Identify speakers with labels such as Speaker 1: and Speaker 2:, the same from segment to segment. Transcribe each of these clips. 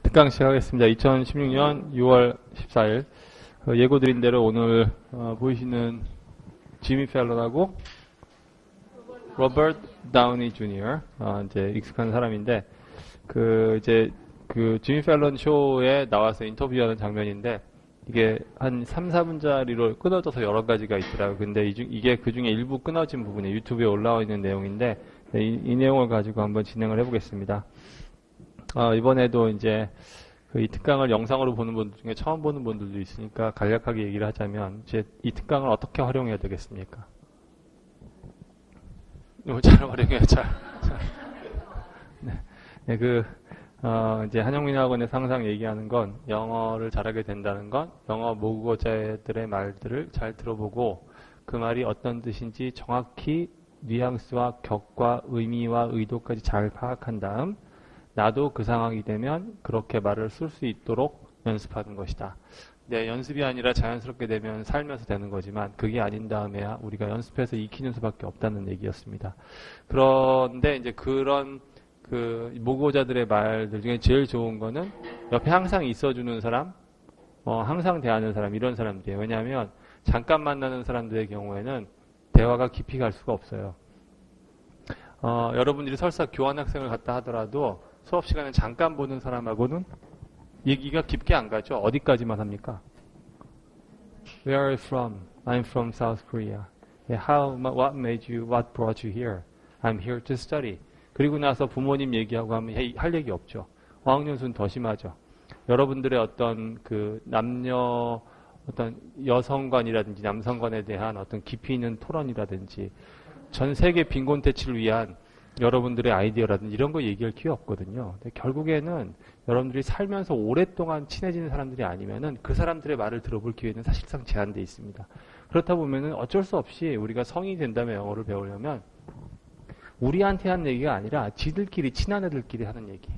Speaker 1: 특강 시작하겠습니다. 2016년 6월 14일 예고드린 대로 오늘 보이시는 지미 펠런하고 로버트 다우니 주니어 이제 익숙한 사람인데 그 지미 펠런 쇼에 나와서 인터뷰하는 장면인데 이게 한 3, 4분짜리로 끊어져서 여러 가지가 있더라고요. 근데 이게 그 중에 일부 끊어진 부분이 유튜브에 올라와 있는 내용인데 이 내용을 가지고 한번 진행을 해보겠습니다. 이번에도 이제 이 특강을 영상으로 보는 분들 중에 처음 보는 분들도 있으니까 간략하게 얘기를 하자면 이제 이 특강을 어떻게 활용해야 되겠습니까? 잘 활용해요, 잘. 네, 이제 한영민학원에서 항상 얘기하는 건 영어를 잘하게 된다는 건 영어 모국어자들의 말들을 잘 들어보고 그 말이 어떤 뜻인지 정확히 뉘앙스와 격과 의미와 의도까지 잘 파악한 다음 나도 그 상황이 되면 그렇게 말을 쓸 수 있도록 연습하는 것이다. 네, 연습이 아니라 자연스럽게 되면 살면서 되는 거지만 그게 아닌 다음에야 우리가 연습해서 익히는 수밖에 없다는 얘기였습니다. 그런데 이제 그런 모국어자들의 말들 중에 제일 좋은 거는 옆에 항상 있어주는 사람, 항상 대하는 사람, 이런 사람들이에요. 왜냐하면 잠깐 만나는 사람들의 경우에는 대화가 깊이 갈 수가 없어요. 여러분들이 설사 교환학생을 갔다 하더라도 수업 시간에 잠깐 보는 사람하고는 얘기가 깊게 안 가죠. 어디까지만 합니까? Where are you from? I'm from South Korea. What brought you here? I'm here to study. 그리고 나서 부모님 얘기하고 하면 할 얘기 없죠. 어학연수는 더 심하죠. 여러분들의 어떤 남녀 어떤 여성관이라든지 남성관에 대한 어떤 깊이 있는 토론이라든지 전 세계 빈곤 퇴치를 위한 여러분들의 아이디어라든지 이런 거 얘기할 기회 없거든요. 근데 결국에는 여러분들이 살면서 오랫동안 친해지는 사람들이 아니면은 그 사람들의 말을 들어볼 기회는 사실상 제한되어 있습니다. 그렇다 보면은 어쩔 수 없이 우리가 성인이 된다면 영어를 배우려면 우리한테 하는 얘기가 아니라 지들끼리 친한 애들끼리 하는 얘기.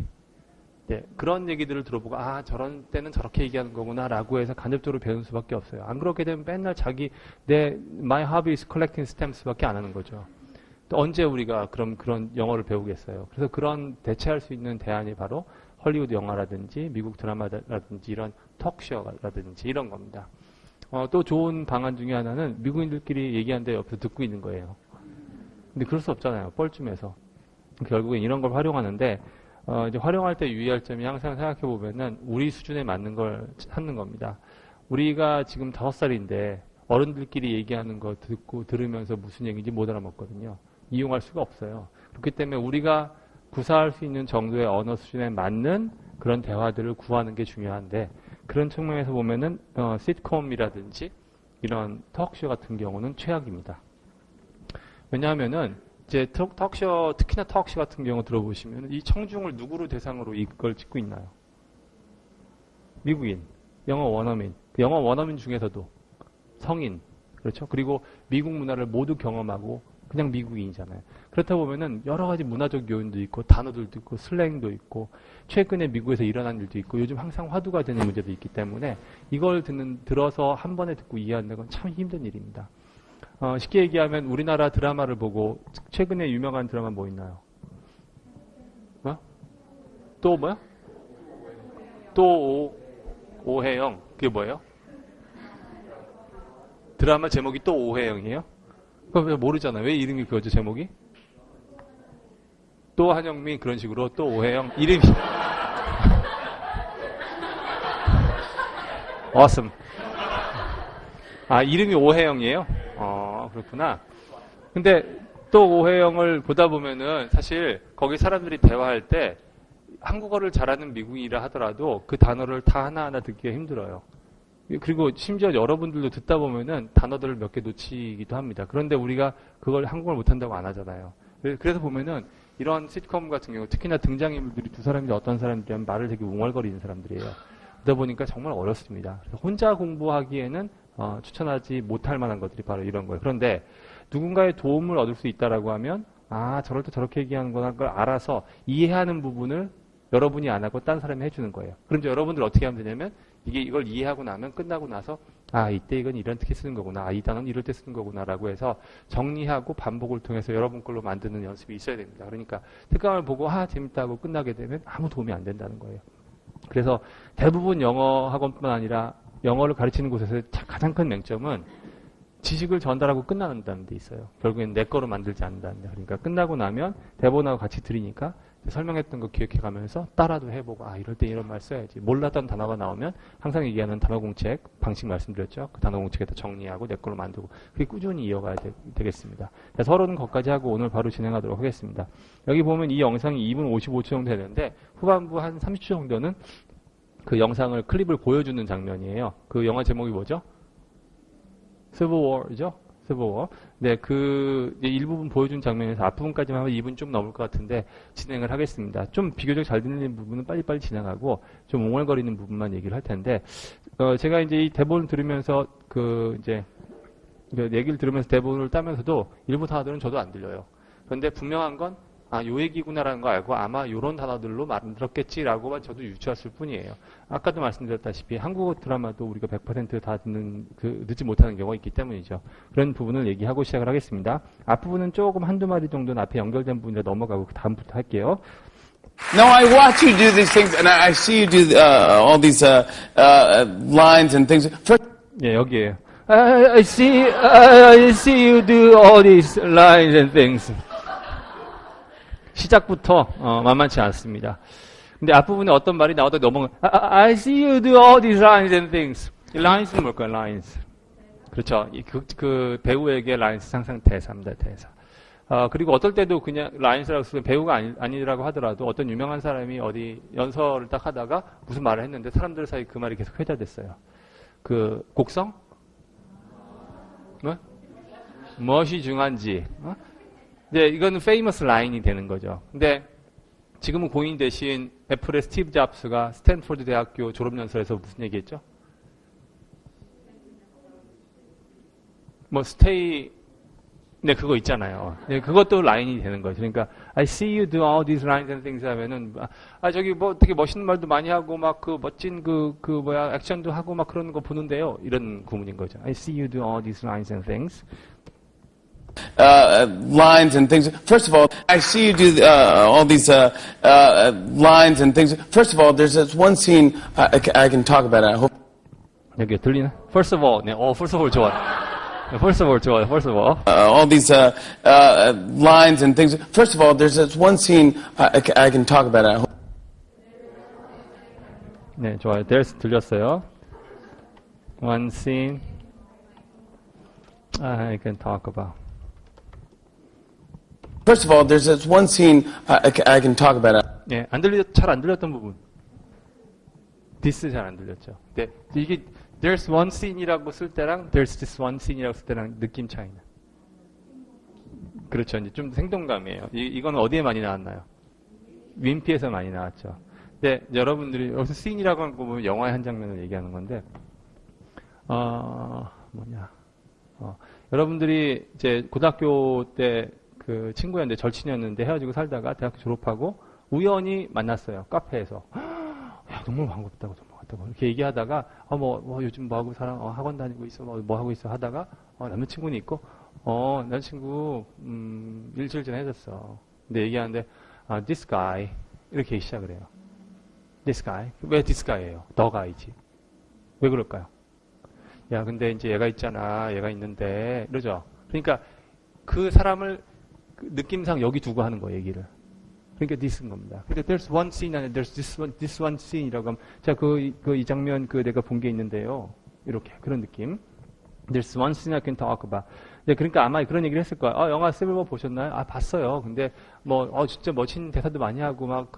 Speaker 1: 네, 그런 얘기들을 들어보고 저런 때는 저렇게 얘기하는 거구나 라고 해서 간접적으로 배우는 수밖에 없어요. 안 그렇게 되면 맨날 my hobby is collecting stamps 밖에 안 하는 거죠. 또 언제 우리가 그런 영어를 배우겠어요. 그래서 그런 대체할 수 있는 대안이 바로 헐리우드 영화라든지 미국 드라마라든지 이런 톡쇼라든지 이런 겁니다. 또 좋은 방안 중에 하나는 미국인들끼리 얘기하는데 옆에서 듣고 있는 거예요. 근데 그럴 수 없잖아요. 뻘쭘해서. 결국엔 이런 걸 활용하는데 이제 활용할 때 유의할 점이 항상 생각해 보면은 우리 수준에 맞는 걸 찾는 겁니다. 우리가 지금 5살인데 어른들끼리 얘기하는 거 들으면서 무슨 얘기인지 못 알아먹거든요. 이용할 수가 없어요. 그렇기 때문에 우리가 구사할 수 있는 정도의 언어 수준에 맞는 그런 대화들을 구하는 게 중요한데 그런 측면에서 보면은 시트콤이라든지 이런 톡쇼 같은 경우는 최악입니다. 왜냐하면은 이제 톡쇼, 특히나 톡쇼 같은 경우 들어보시면 이 청중을 누구로 대상으로 이걸 찍고 있나요? 미국인, 영어 원어민, 영어 원어민 중에서도 성인, 그렇죠? 그리고 미국 문화를 모두 경험하고 그냥 미국인이잖아요. 그렇다 보면은 여러 가지 문화적 요인도 있고 단어들도 있고 슬랭도 있고 최근에 미국에서 일어난 일도 있고 요즘 항상 화두가 되는 문제도 있기 때문에 이걸 들어서 한 번에 듣고 이해하는 건 참 힘든 일입니다. 쉽게 얘기하면 우리나라 드라마를 보고 최근에 유명한 드라마 뭐 있나요? 뭐? 또 뭐야? 또 오해영. 그게 뭐예요? 드라마 제목이 또 오해영이에요? 그거 모르잖아요. 왜 이름이 그거죠, 제목이? 또 한영민 그런 식으로 또 오해영 이름이 awesome. 이름이 오해영이에요? 그렇구나. 근데 또 오해영을 보다 보면은 사실 거기 사람들이 대화할 때 한국어를 잘하는 미국인이라 하더라도 그 단어를 다 하나하나 듣기가 힘들어요. 그리고 심지어 여러분들도 듣다 보면은 단어들을 몇 개 놓치기도 합니다. 그런데 우리가 그걸 한국어를 못한다고 안 하잖아요. 그래서 보면은 이런 시트콤 같은 경우 특히나 등장인물들이 두 사람인데 어떤 사람들이면 말을 되게 웅얼거리는 사람들이에요. 그러다 보니까 정말 어렵습니다. 혼자 공부하기에는 추천하지 못할 만한 것들이 바로 이런 거예요. 그런데 누군가의 도움을 얻을 수 있다라고 하면 저럴 때 저렇게 얘기하는구나 걸 알아서 이해하는 부분을 여러분이 안 하고 딴 사람이 해주는 거예요. 그럼 이제 여러분들 어떻게 하면 되냐면 이걸 이해하고 나면 끝나고 나서 이때 이건 이런 특히 쓰는 거구나. 이 단어는 이럴 때 쓰는 거구나 라고 해서 정리하고 반복을 통해서 여러분 걸로 만드는 연습이 있어야 됩니다. 그러니까 특강을 보고 재밌다고 끝나게 되면 아무 도움이 안 된다는 거예요. 그래서 대부분 영어 학원뿐만 아니라 영어를 가르치는 곳에서 가장 큰 맹점은 지식을 전달하고 끝난다는 데 있어요. 결국엔 내 거로 만들지 않는다는 데. 그러니까 끝나고 나면 대본하고 같이 들으니까 설명했던 거 기억해가면서 따라도 해보고 이럴 때 이런 말 써야지. 몰랐던 단어가 나오면 항상 얘기하는 단어공책 방식 말씀드렸죠. 그 단어공책에다 정리하고 내 걸로 만들고 그게 꾸준히 이어가야 되겠습니다. 서론은 거기까지 하고 오늘 바로 진행하도록 하겠습니다. 여기 보면 이 영상이 2분 55초 정도 되는데 후반부 한 30초 정도는 그 영상을 클립을 보여주는 장면이에요. 그 영화 제목이 뭐죠? Civil War죠? Civil War. 네, 그 일부분 보여준 장면에서 앞부분까지만 하면 2분 좀 넘을 것 같은데 진행을 하겠습니다. 좀 비교적 잘 들리는 부분은 빨리빨리 진행하고 좀 옹알거리는 부분만 얘기를 할 텐데 제가 이제 이 대본을 들으면서 이제 얘기를 들으면서 대본을 따면서도 일부 단어들은 저도 안 들려요. 그런데 분명한 건 요 얘기구나라는 거 알고 아마 요런 단어들로 만들었겠지라고만 저도 유추했을 뿐이에요. 아까도 말씀드렸다시피 한국어 드라마도 우리가 100% 다 듣지 못하는 경우가 있기 때문이죠. 그런 부분을 얘기하고 시작을 하겠습니다. 앞부분은 조금 한두 마디 정도는 앞에 연결된 부분이라 넘어가고 그 다음부터 할게요.
Speaker 2: No, I watch you do these things, and I see you do all these lines and things.
Speaker 1: 예, 여기에요. I see you do all these lines and things. 시작부터 만만치 않습니다. 근데 앞부분에 어떤 말이 나와도 I see you do all these lines and things. lines는 뭘까요? lines. 그렇죠. 그 배우에게 lines 항상 대사입니다. 대사. 그리고 어떨 때도 그냥 lines라고 쓰면 배우가 아니라고 하더라도 어떤 유명한 사람이 어디 연설을 딱 하다가 무슨 말을 했는데 사람들 사이 그 말이 계속 회자됐어요. 그 곡성? 뭐? 무엇이 중요한지. 네, 이거는 famous line이 되는 거죠. 근데 지금은 공인 대신 애플의 스티브 잡스가 스탠포드 대학교 졸업연설에서 무슨 얘기했죠? stay, 네, 그거 있잖아요. 네, 그것도 라인이 되는 거죠. 그러니까 I see you do all these lines and things 하면은 저기 되게 멋있는 말도 많이 하고 막 멋진 액션도 하고 막 그런 거 보는데요. 이런 구문인 거죠. I see you do all these lines and things.
Speaker 2: Lines and things. First of all, I see you do all these lines and things. First of all, there's this one scene I can talk about it. I hope.
Speaker 1: 여기 들리나? First of all, 네, first of all 좋아. First of all 좋아. First of all.
Speaker 2: All these lines and things. First of all, there's this one scene I can talk about it. I hope.
Speaker 1: 네, 좋아요. There's 들렸어요. One scene I can talk about.
Speaker 2: First of all, there's this one scene I can talk about it.
Speaker 1: 네, 잘 안 들렸던 부분. This 잘 안 들렸죠. 네, 이게 there's one scene이라고 쓸 때랑 there's this one scene이라고 쓸 때랑 느낌 차이는. 그렇죠. 이제 좀 생동감이에요. 이건 어디에 많이 나왔나요? 윈피에서 많이 나왔죠. 네, 여러분들이 여기서 scene이라고 하는 거 보면 영화의 한 장면을 얘기하는 건데, 여러분들이 이제 고등학교 때 그 친구였는데 절친이었는데 헤어지고 살다가 대학교 졸업하고 우연히 만났어요. 카페에서. 야, 너무 반갑다고. 이렇게 얘기하다가, 요즘 뭐 하고 살아? 학원 다니고 있어. 뭐 하고 있어? 하다가, 남자친구는 있고, 남자친구, 일주일 전에 헤어졌어. 근데 얘기하는데, this guy. 이렇게 시작을 해요. this guy. 왜 this guy예요? the guy지. 왜 그럴까요? 야, 근데 이제 얘가 있잖아. 얘가 있는데. 이러죠. 그러니까 그 사람을 느낌상 여기 두고 하는 거예요, 얘기를. 그러니까 this인 겁니다. 그러니까 there's one scene and there's this one scene이라고 하면, 자, 이 장면 내가 본 게 있는데요. 이렇게. 그런 느낌. There's one scene I can talk about. 네, 그러니까 아마 그런 얘기를 했을 거야. 영화 시빌 워 보셨나요? 봤어요. 근데 진짜 멋진 대사도 많이 하고 막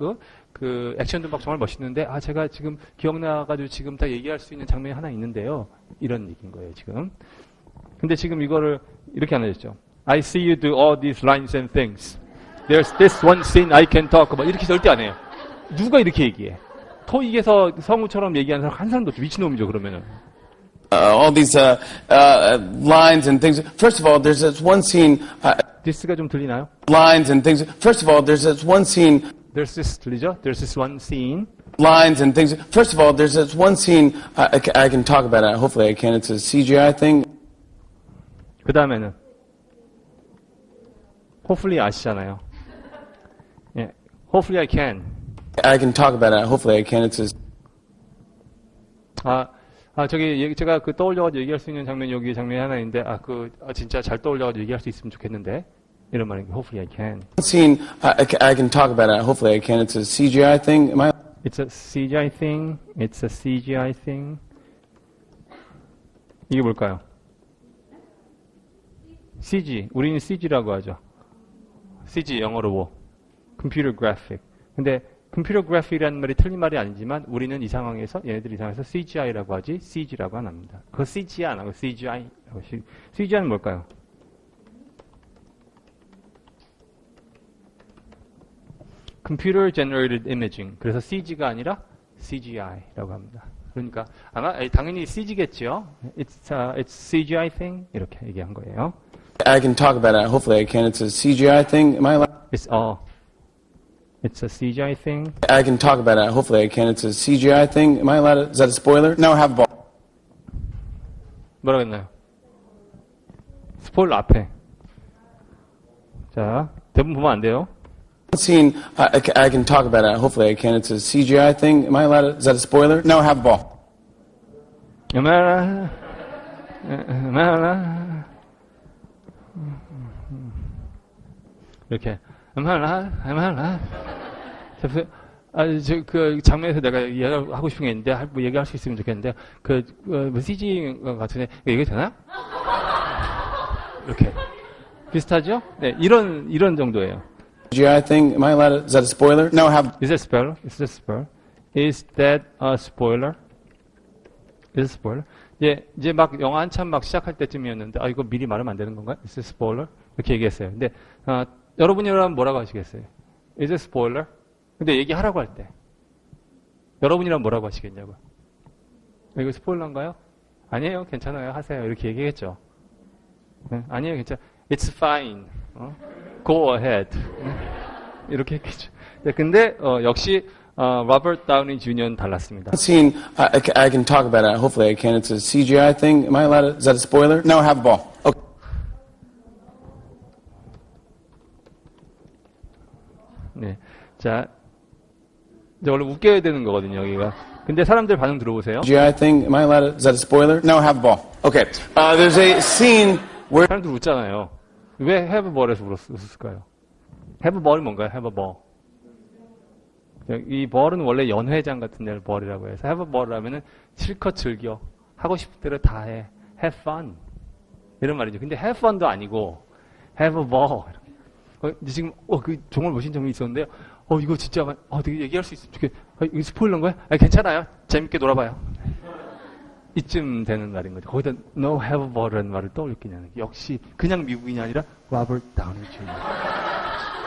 Speaker 1: 그 액션도 막 정말 멋있는데, 제가 지금 기억나가지고 지금 다 얘기할 수 있는 장면이 하나 있는데요. 이런 얘기인 거예요, 지금. 근데 지금 이거를 이렇게 안 하셨죠. I see you do all these lines and things. There's this one scene I can talk about. 이렇게 절대 안 해요. 누가 이렇게 얘기해? 토익에서 성우처럼 얘기하는 사람 한 사람도 없죠. 미친놈이죠, 그러면은.
Speaker 2: All these lines and things. First of all, there's this one scene.
Speaker 1: this가 좀 들리나요?
Speaker 2: Lines and things. First of all, there's this one scene.
Speaker 1: There's this 들리죠? There's this one scene.
Speaker 2: Lines and things. First of all, there's this one scene I can talk about it. Hopefully I can. It's a CGI thing.
Speaker 1: 그 다음에는 hopefully 아시잖아요. 예, hopefully I can.
Speaker 2: I can talk about it. Hopefully I can. It's a
Speaker 1: 저기 제가 그 떠올려가지고 얘기할 수 있는 장면이 여기 장면이 하나 있는데 진짜 잘 떠올려가지고 얘기할 수 있으면 좋겠는데 이런 말인 게 hopefully I can.
Speaker 2: Scene, I can talk about it. Hopefully I can. It's a CGI thing. Am I?
Speaker 1: It's a CGI thing. It's a CGI thing. 이게 뭘까요? CG. 우리는 CG라고 하죠. CG 영어로 뭐? Computer graphic. 근데 Computer graphic이라는 말이 틀린 말이 아니지만 우리는 이 상황에서 얘네들 이 상황에서 CGI라고 하지 CG라고 안 합니다. 그거 CG 안 하고 CGI라고. CGI는 뭘까요? Computer Generated Imaging. 그래서 CG가 아니라 CGI라고 합니다. 그러니까 아마 당연히 CG겠죠. It's CGI thing 이렇게 얘기한 거예요.
Speaker 2: I can talk about it. Hopefully I can. It's a CGI thing. Am I allowed?
Speaker 1: It's a CGI thing.
Speaker 2: I can talk about it. Hopefully I can. It's a CGI thing. Am I allowed? Is that a spoiler? No, have ball.
Speaker 1: 뭐라고 했나요? 스포일러 앞에. 자, 대부분 보면 안 돼요.
Speaker 2: Scene, I can talk about it. Hopefully I can. It's a CGI thing. Am I allowed? Is that a spoiler? No, have ball.
Speaker 1: 이렇게. 그 장면에서 내가 얘기하고 싶은 게 있는데, 뭐 얘기할 수 있으면 좋겠는데, 뭐 CG 같은데, 얘기 되나? 이렇게. 비슷하죠? 네, 이런 정도예요.
Speaker 2: CGI thing. Am I allowed? Is that a spoiler? No, have.
Speaker 1: Is that a spoiler? Is that a spoiler? Is that a spoiler? Is it a spoiler? 이제 막 영화 한참 막 시작할 때쯤이었는데, 이거 미리 말하면 안 되는 건가요? Is it a spoiler? 이렇게 얘기했어요. 근데, 여러분이라면 뭐라고 하시겠어요? Is it a spoiler? 근데 얘기하라고 할 때. 여러분이라면 뭐라고 하시겠냐고. 이거 스포일러인가요? 아니에요. 괜찮아요. 하세요. 이렇게 얘기했죠. 네, 아니에요. 괜찮아. It's fine. Go ahead. 이렇게 했겠죠. 네, 근데 역시 로버트 다우니 주니어는 달랐습니다.
Speaker 2: Scene, I can talk about it. Hopefully I can. It's a CGI thing. Am I allowed? Is that a spoiler? No, have ball. Okay.
Speaker 1: 네, 자, 이제 원래 웃겨야 되는 거거든요, 여기가. 근데 사람들 반응 들어보세요.
Speaker 2: CGI thing. Am I allowed? Is that a spoiler? No, have ball. Okay. There's a scene where.
Speaker 1: 사람들 웃잖아요. 왜 have a ball에서 웃었을까요? have a ball이 뭔가요? have a ball. 이 ball은 원래 연회장 같은 데를 ball이라고 해서 have a ball 하면은 실컷 즐겨. 하고 싶은 대로 다 해. have fun. 이런 말이죠. 근데 have fun도 아니고 have a ball. 지금 그 종을 보신 점이 있었는데요. 이거 진짜 되게 얘기할 수 있으면 좋겠. 이거 스포일러인 거야? 괜찮아요. 재밌게 놀아봐요. 이쯤 되는 말인 거죠. 거기다 no have a ball이라는 말을 떠올렸겠냐는. 역시 그냥 미국인이 아니라 로버트 다우니 주니어.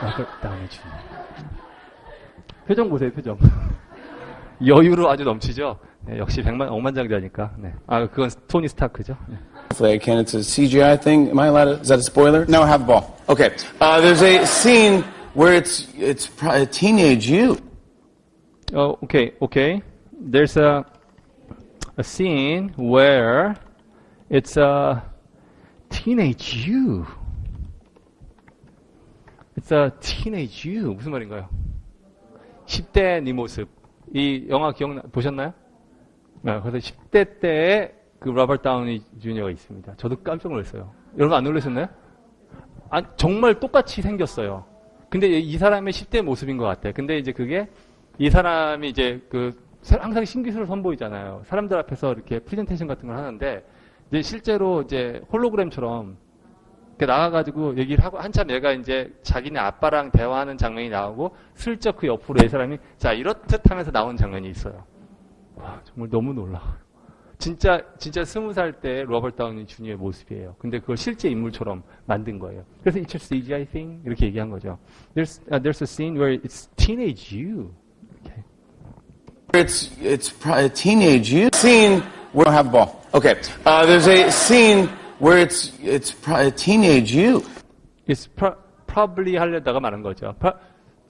Speaker 1: 로버트 다우니 주니어. 표정 보세요, 표정. 여유로 아주 넘치죠. 네, 역시 억만장자니까. 네. 그건 토니 스타크죠. 네.
Speaker 2: Hopefully I can. It's a CGI thing. Am I allowed? Is that a spoiler? No, have ball. Okay. There's a scene where it's a teenage you.
Speaker 1: Okay. There's a scene where it's a teenage you. It's a teenage you. 무슨 말인가요? 10대 네 모습. 이 영화 보셨나요? 네, 그래서 10대 때의 그 로버트 다우니 주니어가 있습니다. 저도 깜짝 놀랐어요. 여러분 안 놀라셨나요? 정말 똑같이 생겼어요. 근데 이 사람의 10대 모습인 것 같아요. 근데 이제 그게 이 사람이 이제 항상 신기술을 선보이잖아요. 사람들 앞에서 이렇게 프레젠테이션 같은 걸 하는데 이제 실제로 이제 홀로그램처럼 이렇게 나가가지고 얘기를 하고 한참 얘가 이제 자기네 아빠랑 대화하는 장면이 나오고 슬쩍 그 옆으로 이 사람이 자 이렇듯 하면서 나오는 장면이 있어요. 와 정말 너무 놀라. 진짜 20살 때 로버트 다우니 주니어의 모습이에요. 근데 그걸 실제 인물처럼 만든 거예요. 그래서 it's a CGI thing 이렇게 얘기한 거죠. There's a scene where it's teenage you. Okay.
Speaker 2: It's a teenage you. Scene where have ball. Okay. There's a scene where it's a teenage you.
Speaker 1: It's probably 하려다가 말한 거죠.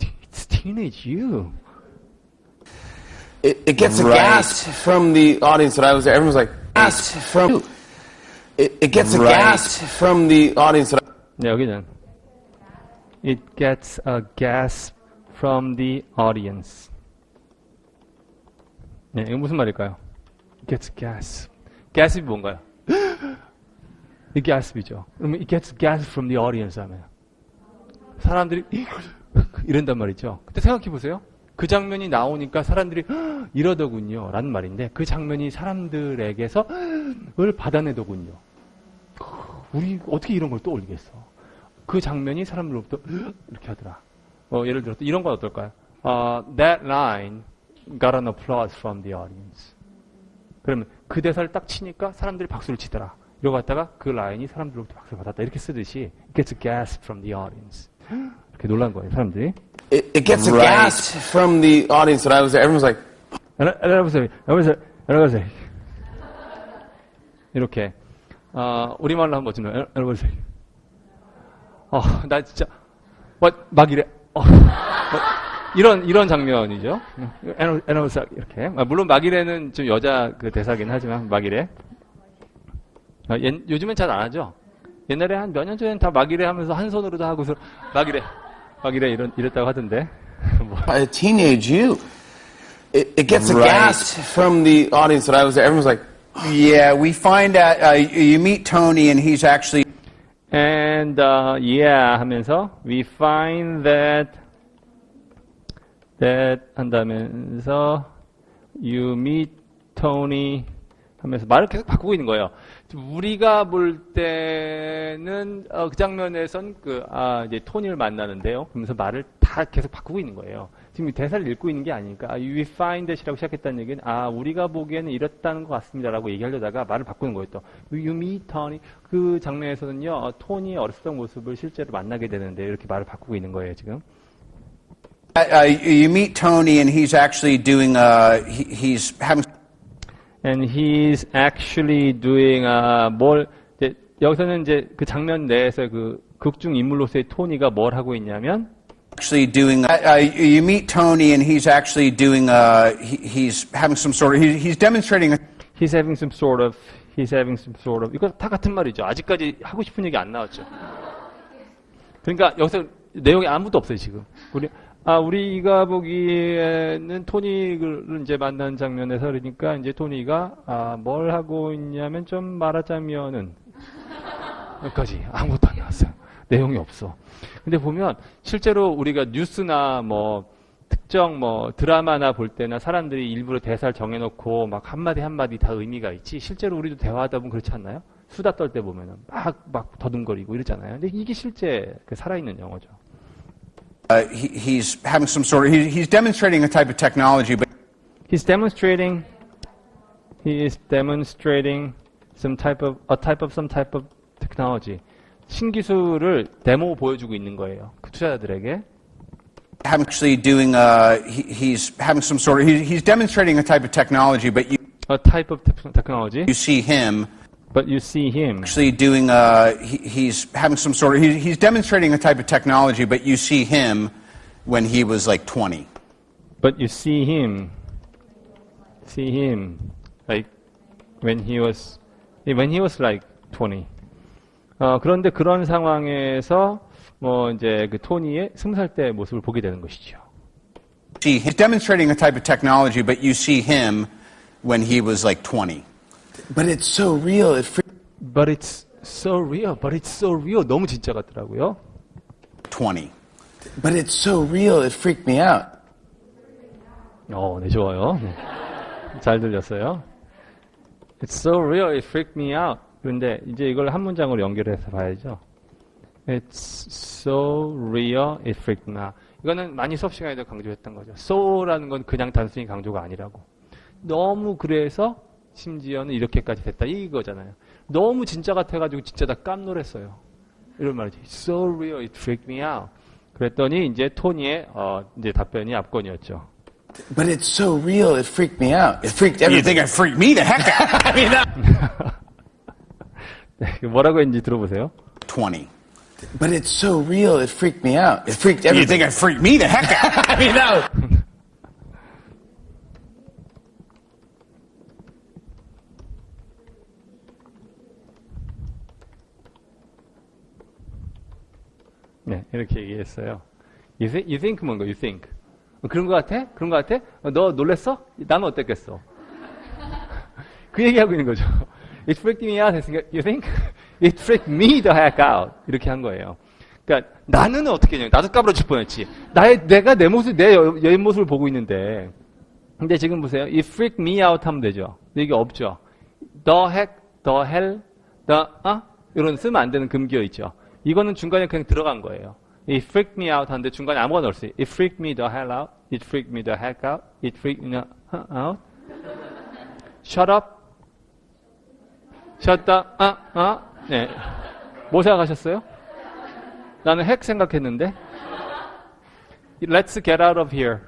Speaker 1: It's teenage you.
Speaker 2: It gets a gasp from the audience that I was there. Everyone's like, gasp from you. It gets a gasp from the audience that
Speaker 1: 네, 여기는 It gets a gasp from the audience. 네, 이거 무슨 말일까요? gets gasp. gasp이 뭔가요? 이 gasp이죠. 그러면 it gets gasp from the audience 하면 사람들이 이런단 말이죠. 그때 생각해 보세요. 그 장면이 나오니까 사람들이 이러더군요. 라는 말인데 그 장면이 사람들에게서 을 받아내더군요. 우리 어떻게 이런 걸 떠올리겠어. 그 장면이 사람들로부터 이렇게 하더라. 예를 들어 이런 건 어떨까요? That line got an applause from the audience. 그러면 그 대사를 딱 치니까 사람들이 박수를 치더라. 이러고 갔다가 그 라인이 사람들로부터 박수를 받았다. 이렇게 쓰듯이 it gets a gasp from the audience. 이렇게 놀란 거예요, 사람들이.
Speaker 2: It gets a gasp from the audience that I was there. Everyone's like,
Speaker 1: 여러분들. 이렇게. 우리말로 한번 보시면, 여러분들. 나 진짜, 막 이래. 이런 장면이죠. 이렇게. 물론 막 이래는 좀 여자 그 대사긴 하지만, 막 이래. 요즘엔 잘 안 하죠? 옛날에 한 몇 년 전에는 다 막 이래 하면서 한 손으로도 하고서, 막 이래, 이랬다고 하던데.
Speaker 2: a teenage you. It gets a gasp from the audience that I was there. Everyone's like,
Speaker 3: Yeah, we find out, you meet Tony and he's actually
Speaker 1: And, yeah, 하면서, we find that 한다면서, you meet Tony 하면서 말을 계속 바꾸고 있는 거예요. 우리가 볼 때는, 그 장면에선 이제 토니를 만나는데요. 그러면서 말을 다 계속 바꾸고 있는 거예요. 지금 대사를 읽고 있는 게 아니니까, we find that이라고 시작했다는 얘기는, 우리가 보기에는 이렇다는 것 같습니다라고 얘기하려다가 말을 바꾸는 거예요 또. You meet Tony. 그 장면에서는요, 토니의 어렸을 때 모습을 실제로 만나게 되는데, 이렇게 말을 바꾸고 있는 거예요, 지금.
Speaker 3: you meet Tony and he's actually doing he's having
Speaker 1: And he's actually doing 이제 여기서는 이제 그 장면 내에서 그 극중 인물로서의 토니가 뭘 하고 있냐면
Speaker 3: actually doing you meet Tony and he's actually doing he's having some sort of he's demonstrating
Speaker 1: he's having some sort of 이거 다 같은 말이죠. 아직까지 하고 싶은 얘기 안 나왔죠. 그러니까 여기서 내용이 아무도 없어요, 지금. 우리가 보기에는 토니를 이제 만난 장면에서 그러니까 이제 토니가 뭘 하고 있냐면 좀 말하자면은 여기까지 아무것도 안 나왔어요. 내용이 없어. 근데 보면 실제로 우리가 뉴스나 특정 드라마나 볼 때나 사람들이 일부러 대사를 정해놓고 막 한마디 다 의미가 있지. 실제로 우리도 대화하다 보면 그렇지 않나요? 수다 떨 때 보면은 막 더듬거리고 이러잖아요. 근데 이게 실제 살아있는 영어죠.
Speaker 3: he's having some sort of he's demonstrating a type of technology, but
Speaker 1: he is demonstrating some type of technology. 신기술을 데모 보여주고 있는 거예요. 그 투자자들에게.
Speaker 3: actually doing he's having some sort of he's demonstrating a type of technology, but
Speaker 1: A type of technology.
Speaker 3: you see him
Speaker 1: actually
Speaker 3: doing he's having some sort of he's demonstrating a type of technology, but you see him when he was like 20.
Speaker 1: But you see him like when he was like 20. 그런데 그런 상황에서 이제 그 토니의 20살 때 모습을 보게 되는 것이죠.
Speaker 3: See, he's demonstrating a type of technology, but you see him when he was like 20.
Speaker 2: but it's so real.
Speaker 1: But it's so real. 너무 진짜 같더라고요.
Speaker 3: 20.
Speaker 2: But it's so real. It freaked me out.
Speaker 1: 네, 좋아요. 잘 들렸어요. It's so real, it freaked me out. 그런데 이제 이걸 한 문장으로 연결해서 봐야죠. It's so real, it freaked me out. 이거는 많이 수업 시간에도 강조했던 거죠. so라는 건 그냥 단순히 강조가 아니라고. 너무 그래서 심지어는 이렇게까지 됐다 이거잖아요. 너무 진짜 같아가지고 진짜 다 깜놀했어요. 이런 말이지. It's so real, it freaked me out. 그랬더니 이제 토니의 이제 답변이 압권이었죠.
Speaker 2: But it's so real, it freaked me out. It freaked
Speaker 3: You
Speaker 2: everything.
Speaker 3: think it freaked me the heck out? I mean,
Speaker 1: 네, 뭐라고 했는지 들어보세요.
Speaker 3: 20.
Speaker 2: But it's so real, it freaked me out. It freaked
Speaker 3: You
Speaker 2: everything.
Speaker 3: think it freaked me the heck out? I mean, that was...
Speaker 1: 네, 이렇게 얘기했어요. You think 뭔가, you think. 그런 거 같아? 너 놀랬어? 나는 어땠겠어? 그 얘기하고 있는 거죠. It freaked me out 했으니까 you think? It freaked me the heck out. 이렇게 한 거예요. 그러니까 나는 어떻게 했냐면 나도 까부러질 뻔했지. 내가 내 모습, 내 모습을 보고 있는데. 근데 지금 보세요. It freaked me out 하면 되죠. 근데 이게 없죠. The heck, the hell, 이런 쓰면 안 되는 금기어 있죠. 이거는 중간에 그냥 들어간 거예요. It freaked me out 하는데 중간에 아무거나 없어요. It freaked me the hell out. It freaked me the heck out. It freaked me out. Shut up. Shut the, 네. 뭐 생각하셨어요? 나는 핵 생각했는데. Let's get out of here.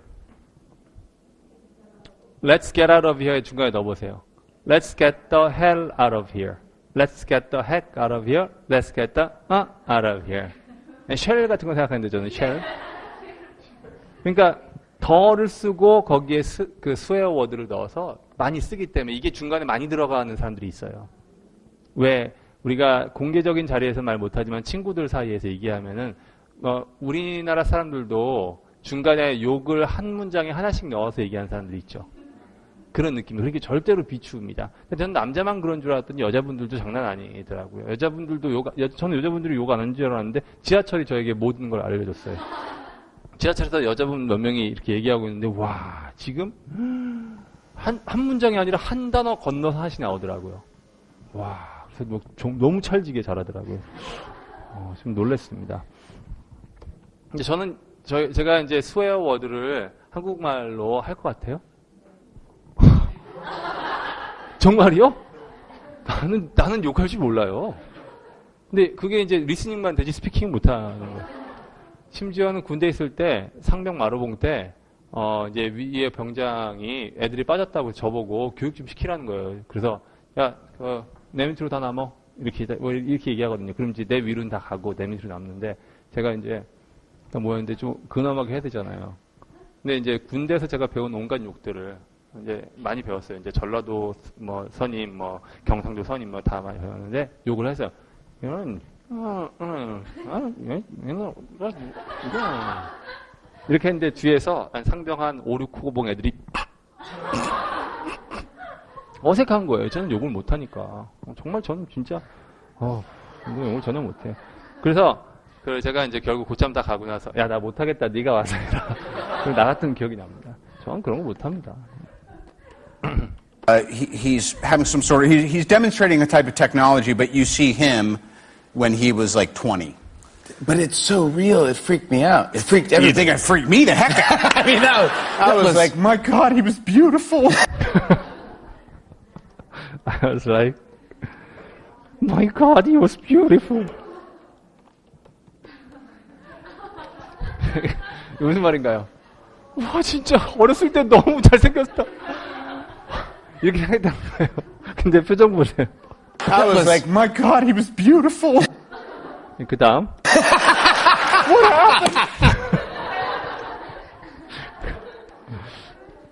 Speaker 1: Let's get out of here의 중간에 넣어보세요. Let's get the hell out of here. Let's get the heck out of here. Let's get the out of here. 쉘 같은 거 생각하는데 저는 쉘. 그러니까 더를 쓰고 거기에 그 스웨어 워드를 넣어서 많이 쓰기 때문에 이게 중간에 많이 들어가는 사람들이 있어요. 왜 우리가 공개적인 자리에서 말 못하지만 친구들 사이에서 얘기하면은 우리나라 사람들도 중간에 욕을 한 문장에 하나씩 넣어서 얘기하는 사람들이 있죠. 그런 느낌이. 그렇게 절대로 비추입니다. 저는 남자만 그런 줄 알았더니 여자분들도 장난 아니더라고요. 여자분들도 저는 여자분들이 욕 안 하는 줄 알았는데 지하철이 저에게 모든 걸 알려줬어요. 지하철에서 여자분 몇 명이 이렇게 얘기하고 있는데 와 지금 한 문장이 아니라 한 단어 건너서 하나씩 나오더라고요. 와 그래서 뭐 너무 찰지게 잘하더라고요. 좀 놀랐습니다. 근데 제가 이제 스웨어 워드를 한국말로 할 것 같아요? 정말이요? 나는 욕할 줄 몰라요. 근데 그게 이제 리스닝만 되지 스피킹 못하는 거예요. 심지어는 군대 있을 때 상병 마루봉 때 이제 위에 병장이 애들이 빠졌다고 저보고 교육 좀 시키라는 거예요. 그래서 야, 내 밑으로 다 남어 이렇게 얘기하거든요. 그럼 이제 내 위로는 다 가고 내 밑으로 남는데 제가 이제 다 모였는데 좀 근엄하게 해야 되잖아요. 근데 이제 군대에서 제가 배운 온갖 욕들을 이제 많이 배웠어요. 이제 전라도 선임, 경상도 선임 다 많이 배웠는데 욕을 해서 이런 이렇게 했는데 뒤에서 상병 한 5, 6 호봉 애들이 어색한 거예요. 저는 욕을 못하니까. 정말 저는 진짜 욕을 전혀 못해요. 그래서 제가 이제 결국 고참 다 가고 나서 야, 나 못하겠다. 네가 와서 해라. 그래서 나갔던 기억이 납니다. 저는 그런 거 못합니다.
Speaker 3: He's having some sort of, he's demonstrating a type of technology, but you see him when he was like 20.
Speaker 2: But it's so real, it freaked me out. It freaked everybody.
Speaker 3: You think it freaked me the heck out?
Speaker 2: I mean,
Speaker 3: I was like, my God, he was beautiful.
Speaker 1: I was like, my God, he was beautiful. 이게 무슨 말인가요? 와, 진짜 어렸을 때 너무 잘생겼다. 이렇게 생각했던 거예요. 근데 표정 보세요.
Speaker 3: I was like, my God, he was beautiful.
Speaker 1: 그 다음.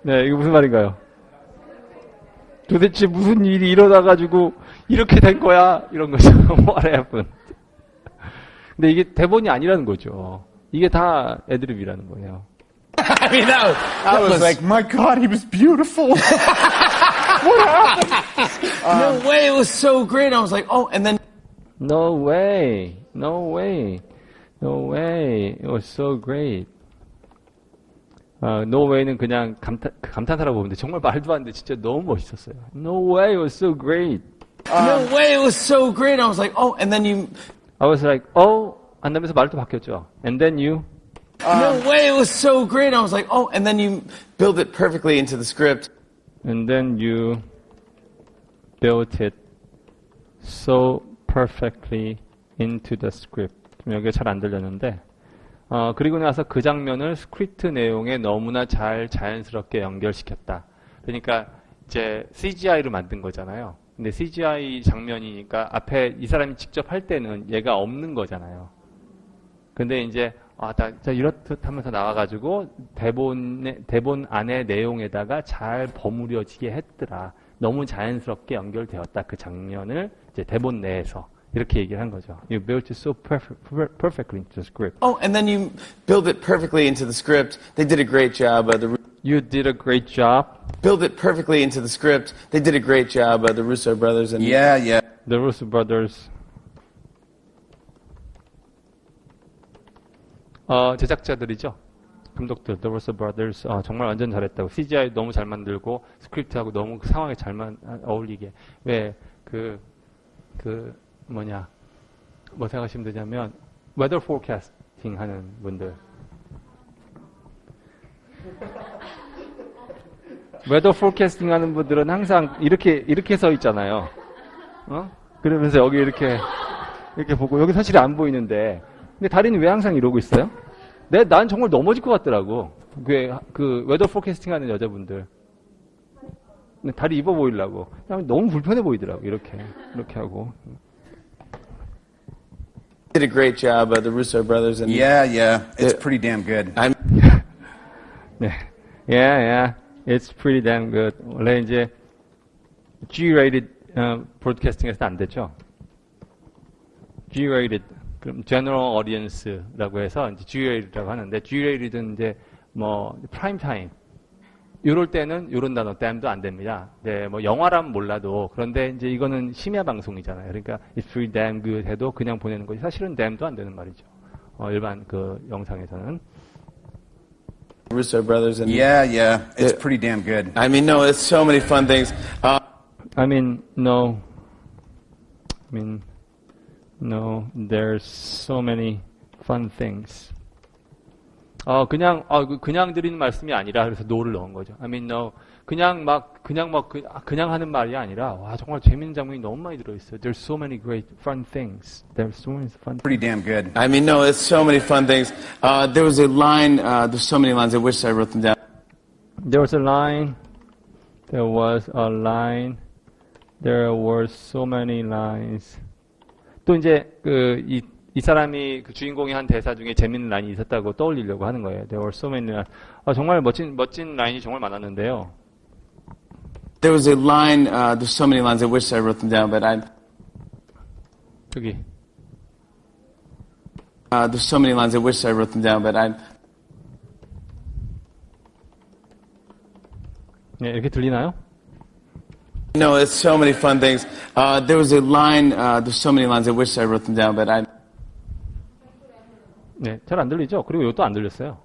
Speaker 1: 네, 이거 무슨 말인가요? 도대체 무슨 일이 일어나가지고 이렇게 된 거야? 이런 거죠. What happened? 근데 이게 대본이 아니라는 거죠. 이게 다 애드립이라는 거예요.
Speaker 2: I mean,
Speaker 3: I was like, my God, he was beautiful. What happened?
Speaker 2: No way, it was so great. I was like, and then.
Speaker 1: No way. No way. No way. It was so great. No way는 그냥 감탄사라고 보는데 정말 말도 안 돼. 진짜 너무 멋있었어요. No way. It was so great.
Speaker 2: No way, it was so great. I was like, and then you.
Speaker 1: I was like, 안 하면서 말도 바뀌었죠. And then you.
Speaker 2: No way, it was so great. I was like, and then you build it perfectly into the script.
Speaker 1: And then you built it so perfectly into the script. 여기가 잘 안 들렸는데, 그리고 나서 그 장면을 스크립트 내용에 너무나 자연스럽게 연결시켰다. 그러니까 이제 CGI로 만든 거잖아요. 근데 CGI 장면이니까 앞에 이 사람이 직접 할 때는 얘가 없는 거잖아요. 근데 이제 자 이렇듯 하면서 나와가지고 대본 안의 내용에다가 잘 버무려지게 했더라. 너무 자연스럽게 연결되었다. 그 장면을 이제 대본 내에서 이렇게 얘기를 한 거죠. You built it so perfectly into the script.
Speaker 2: And then you build it perfectly into the script. They did a great job.
Speaker 1: You did a great job.
Speaker 2: Build it perfectly into the script. They did a great job, the Russo brothers. And
Speaker 3: Yeah, yeah.
Speaker 1: The Russo brothers. 제작자들이죠. 감독들, The Russo brothers. 정말 완전 잘했다고. CGI 너무 잘 만들고, 스크립트하고 너무 그 상황에 잘 어울리게. 왜, 뭐 생각하시면 되냐면, weather forecasting 하는 분들. 웨더 포캐스팅 하는 분들은 항상 이렇게 서 있잖아요. 그러면서 여기 이렇게 보고, 여기 사실 안 보이는데, 근데 다리는 왜 항상 이러고 있어요? 난 정말 넘어질 것 같더라고. 그 웨더 포캐스팅 하는 여자분들. 다리 입어 보이려고. 너무 불편해 보이더라고, 이렇게 하고.
Speaker 2: did a great job, the Russo brothers. And
Speaker 3: Yeah, yeah. It's pretty damn good.
Speaker 1: 네. Yeah. It's pretty damn good. 원래 이제 G-rated broadcasting에서 안 되죠. G-rated, 그럼 general audience라고 해서 이제 G-rated라고 하는데 G-rated은 이제 뭐 prime time 이럴 때는 이런 단어 damn도 안 됩니다. 네, 뭐 영화라면 몰라도 그런데 이제 이거는 심야 방송이잖아요. 그러니까 it's pretty damn good 해도 그냥 보내는 거지. 사실은 damn도 안 되는 말이죠. 일반 그 영상에서는.
Speaker 2: Russo brothers. And
Speaker 3: Yeah. It's pretty damn good.
Speaker 2: I mean, no, it's so many fun things.
Speaker 1: No, there's so many fun things. 그냥 드리는 말씀이 아니라 그래서 no를 넣은 거죠. I mean, no. 그냥 하는 말이 아니라, 와, 정말 재밌는 장면이 너무 많이 들어있어요. There's so many great fun things. There's so many fun
Speaker 3: Pretty damn good.
Speaker 2: I mean, no, it's so many fun things. There was a line, there's so many lines, I wish I wrote them down.
Speaker 1: There was a line. There were so many lines. 또 이제 이 사람이 그 주인공이 한 대사 중에 재밌는 라인이 있었다고 떠올리려고 하는 거예요. There were so many lines. 정말 멋진 라인이 정말 많았는데요.
Speaker 2: There was a line, there's so many lines, I wish I wrote them down, but
Speaker 1: 여기.
Speaker 2: there's so many lines, I wish I wrote them down, but
Speaker 1: 네, 이렇게 들리나요?
Speaker 2: No, it's so many fun things. There was a line, there's so many lines, I wish I wrote them down, but
Speaker 1: 네, 잘 안 들리죠? 그리고 이것도 안 들렸어요.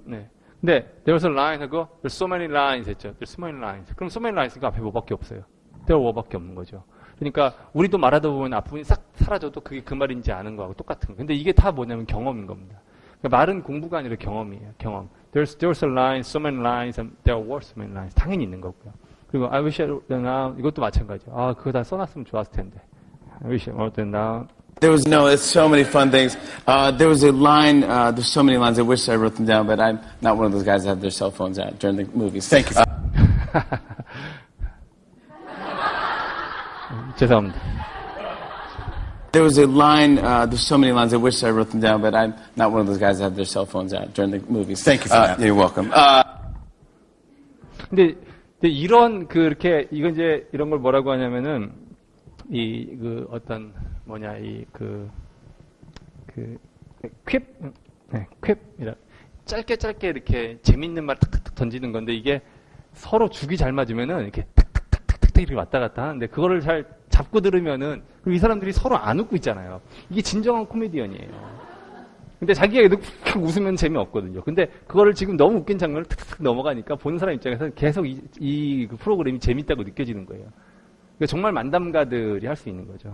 Speaker 1: 네. 근데 there was a line 하고 there's so many lines 했죠. There's so many lines. 그럼 so many lines니까 앞에 뭐밖에 없어요. there were밖에 없는 거죠. 그러니까 우리도 말하다 보면 앞부분이 싹 사라져도 그게 그 말인지 아는 거하고 똑같은 거예요. 근데 이게 다 뭐냐면 경험인 겁니다. 그러니까 말은 공부가 아니라 경험이에요. 경험. There was a line, so many lines, and there were so many lines. 당연히 있는 거고요. 그리고 I wish I wrote them down. 이것도 마찬가지죠. 그거 다 써놨으면 좋았을 텐데. I wish I wrote them down.
Speaker 2: it's so many fun things. There was a line, there's so many lines, I wish I wrote them down, but I'm not one of those guys that have their cell phones out during the movies.
Speaker 3: Thank you.
Speaker 1: 죄송합니다.
Speaker 2: There was a line, there's so many lines, I wish I wrote them down, but I'm not one of those guys that have their cell phones out during the movies.
Speaker 3: Thank you for that.
Speaker 2: You're welcome.
Speaker 1: 근데 이런 이건 이제 이런 걸 뭐라고 하냐면은 퀵이라 짧게 이렇게 재밌는 말 탁탁탁 던지는 건데 이게 서로 죽이 잘 맞으면은 이렇게 탁탁탁탁탁 이렇게 왔다 갔다 하는데 그거를 잘 잡고 들으면은 그리고 이 사람들이 서로 안 웃고 있잖아요. 이게 진정한 코미디언이에요. 근데 자기가 탁 웃으면 재미없거든요. 근데 그거를 지금 너무 웃긴 장면을 탁탁 넘어가니까 보는 사람 입장에서는 계속 이 프로그램이 재밌다고 느껴지는 거예요. 그러니까 정말 만담가들이 할 수 있는 거죠.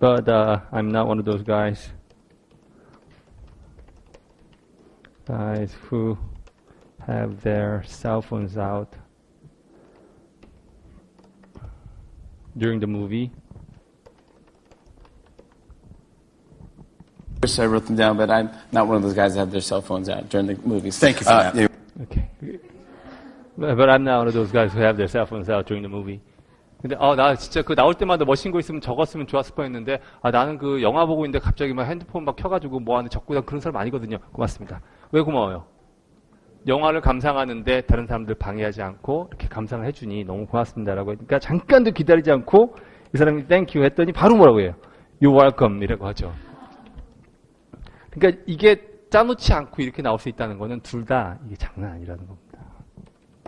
Speaker 1: But I'm not one of those guys who have their cell phones out during the movie.
Speaker 2: I wish I wrote them down, but I'm not one of those guys that have their cell phones out during the movies.
Speaker 3: Thank you for that.
Speaker 1: Okay. But I'm not one of those guys who have their cell phones out during the movie. 근데 나 진짜 그 나올 때마다 멋진 거 있으면 적었으면 좋았을 뻔했는데 나는 그 영화 보고 있는데 갑자기 막 핸드폰 막 켜가지고 뭐 하는데 적고 그런 사람 아니거든요. 고맙습니다. 왜 고마워요? 영화를 감상하는데 다른 사람들 방해하지 않고 이렇게 감상을 해주니 너무 고맙습니다라고 그러니까 잠깐도 기다리지 않고 이 사람이 땡큐 했더니 바로 뭐라고 해요? You're welcome 이라고 하죠. 그러니까 이게 짜놓지 않고 이렇게 나올 수 있다는 거는 둘 다 이게 장난 아니라는 겁니다.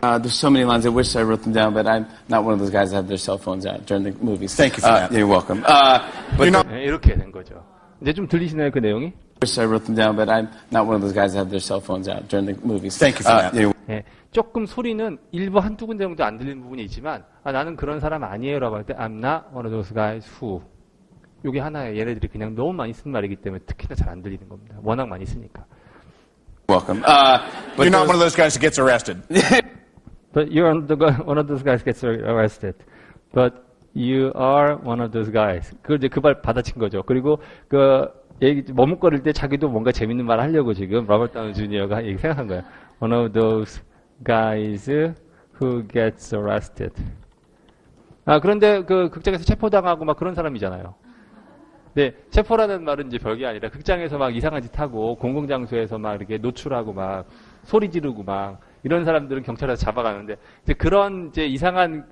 Speaker 2: There's so many lines. I wish I wrote them down, but I'm not one of those guys that have their cell phones out during the movies.
Speaker 3: Thank you for that.
Speaker 2: You're welcome.
Speaker 1: 네, 이렇게 된 거죠. 이제 좀 들리시나요, 그 내용이?
Speaker 2: I wish I wrote them down, but I'm not one of those guys that have their cell phones out during the movies.
Speaker 3: Thank you for that.
Speaker 1: 네, 조금 소리는 일부 한두 군데 정도 안 들리는 부분이 있지만 나는 그런 사람 아니에요라고 할 때 I'm not one of those guys who 요게 하나의 얘네들이 그냥 너무 많이 쓰는 말이기 때문에 특히나 잘 안 들리는 겁니다. 워낙 많이 쓰니까.
Speaker 2: Welcome.
Speaker 3: You're not one of those guys who gets arrested.
Speaker 1: But you're one of those guys gets arrested. But you are one of those guys. 그걸 이제 그 말 받아친 거죠. 그리고 그 얘기 머뭇거릴 때 자기도 뭔가 재밌는 말 하려고 지금 로버트 다우니 주니어가 얘기 생각한 거예요. One of those guys who gets arrested. 그런데 그 극장에서 체포당하고 막 그런 사람이잖아요. 네, 체포라는 말은 이제 별게 아니라 극장에서 막 이상한 짓 하고 공공장소에서 막 이렇게 노출하고 막 소리 지르고 막 이런 사람들은 경찰에서 잡아가는데 이제 그런 이제 이상한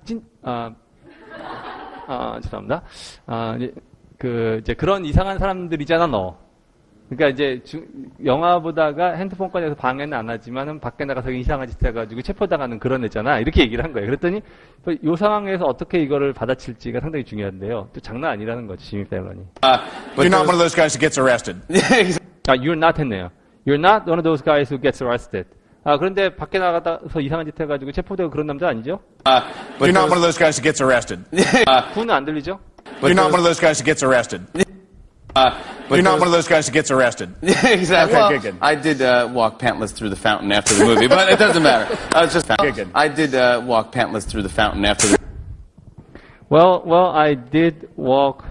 Speaker 1: 죄송합니다. 이제 그런 이상한 사람들이잖아 너. 그러니까 이제 영화 보다가 핸드폰 꺼내서 방해는 안 하지만은 밖에 나가서 이상한 짓 해가지고 체포당하는 그런 애잖아. 이렇게 얘기를 한 거예요. 그랬더니 이 상황에서 어떻게 이거를 받아칠지가 상당히 중요한데요. 또 장난 아니라는 거죠, 지미 펠런이.
Speaker 3: You're not one of those guys who gets arrested.
Speaker 1: You're not 했네요. You're not one of those guys who gets arrested. 그런데 밖에 나가서 이상한 짓 해가지고 체포되고 그런 남자 아니죠?
Speaker 3: You're not one of those guys who gets arrested.
Speaker 1: 후는 안 들리죠?
Speaker 3: You're not one of those guys who gets arrested. You're not one of those guys who gets arrested.
Speaker 2: Exactly.
Speaker 3: Okay, good.
Speaker 2: I did walk pantless through the fountain after the movie, but it doesn't matter.
Speaker 3: Good.
Speaker 2: I did walk pantless through the fountain after the
Speaker 1: Well, I did walk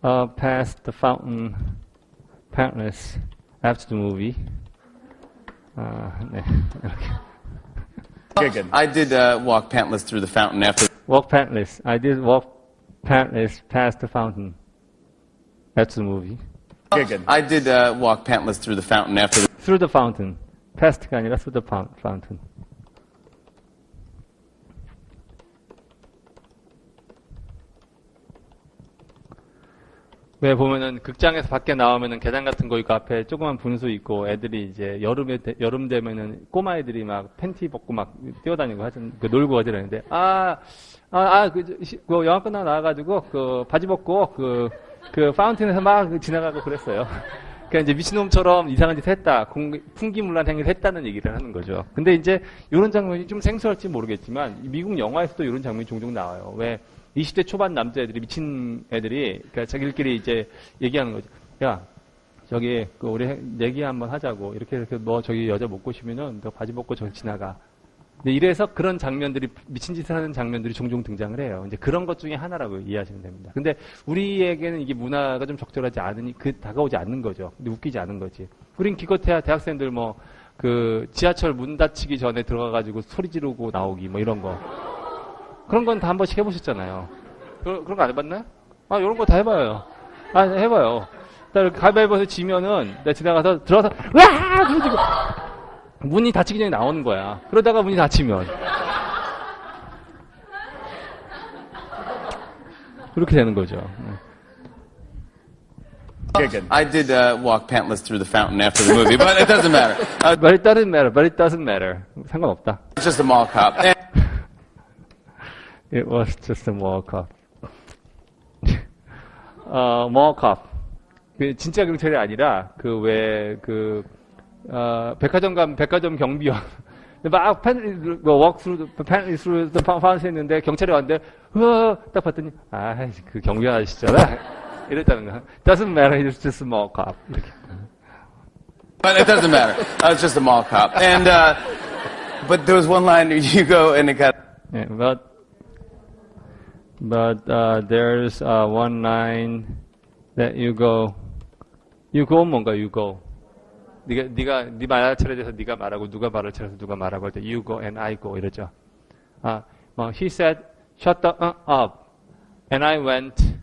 Speaker 1: past the fountain pantless after the movie. 네.
Speaker 3: Good.
Speaker 2: I did walk pantless through the fountain after.
Speaker 1: Walk pantless. I did walk pantless past the fountain. That's the movie.
Speaker 3: Good.
Speaker 2: I did walk pantless through the fountain after.
Speaker 1: Through the fountain. Past가 아니라 through the fountain. 왜 보면은 극장에서 밖에 나오면은 계단 같은 거 있고 앞에 조그만 분수 있고 애들이 이제 여름 되면은 꼬마 애들이 막 팬티 벗고 막 뛰어다니고 놀고 하더라는데 그 영화 끝나고 나와가지고 그 바지 벗고 그 파운틴에서 막 지나가고 그랬어요. 그러니까 이제 미친놈처럼 이상한 짓 했다, 풍기문란 행위를 했다는 얘기를 하는 거죠. 근데 이제 이런 장면이 좀 생소할지 모르겠지만 미국 영화에서도 이런 장면이 종종 나와요. 왜 20대 초반 남자애들이 미친 애들이 그러니까 자기들끼리 이제 얘기하는 거죠. 야, 저기 우리 내기 한번 하자고 이렇게 너 저기 여자 못 꼬시면은 너 바지 벗고 저기 지나가. 근데 이래서 그런 장면들이 미친 짓을 하는 장면들이 종종 등장을 해요. 이제 그런 것 중에 하나라고 이해하시면 됩니다. 근데 우리에게는 이게 문화가 좀 적절하지 않으니 다가오지 않는 거죠. 근데 웃기지 않은 거지. 우린 기껏해야 대학생들 지하철 문 닫히기 전에 들어가가지고 소리 지르고 나오기 이런 거. 그런 건 다 한 번씩 해보셨잖아요. 그런 거 안 해봤나요? 이런 거 다 해봐요. 해봐요. 가위바위보에서 지면은, 내가 지나가서, 들어가서, 으아! 그러지고, 문이 닫히기 전에 나오는 거야. 그러다가 문이 닫히면. 그렇게 되는 거죠.
Speaker 2: I did walk pantless through the fountain after the movie, but it doesn't matter.
Speaker 1: But it doesn't matter. 상관없다.
Speaker 2: It's just a mall cop.
Speaker 1: It was just a mall cop. mall cop. 진짜 경찰이 아니라, 백화점 경비원. 막, walk through the fountain 했는데, 경찰이 왔는데, 딱 봤더니, 그 경비원 아저씨잖아. 이랬다는 거야. Doesn't matter, it's just a mall cop. 이렇게.
Speaker 2: But it doesn't matter. It's just a mall cop. And, but there was one line you go and it got.
Speaker 1: Yeah, but there's one line that you go 뭔가 you go. 네 말 차례에서 네가 말하고 누가 말을 차례에서 누가 말하고 할 때 you go and I go 이러죠. He said shut up and I went.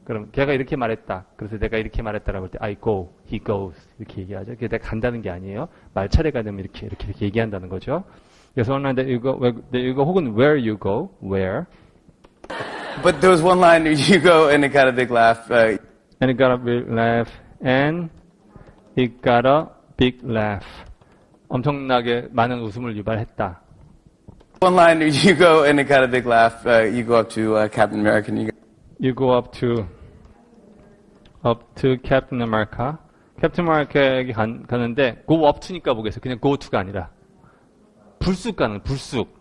Speaker 1: 그럼 걔가 이렇게 말했다. 그래서 내가 이렇게 말했다라고 할 때 I go, he goes 이렇게 얘기하죠. 그게 내가 간다는 게 아니에요. 말 차례가 되면 이렇게 얘기한다는 거죠. 그래서 one line that you go 혹은 where you go, where.
Speaker 2: But there was one line you go and it got a big laugh.
Speaker 1: And it got a big laugh It got a big laugh. 엄청나게 많은 웃음을 유발했다.
Speaker 2: One line, you go and it got a big laugh. You go up to Captain America and you go,
Speaker 1: You go up to Captain America. 캡틴 아메리카에게 가는데 go up to니까 보겠어요. 그냥 go to가 아니라 불쑥 가는 불쑥.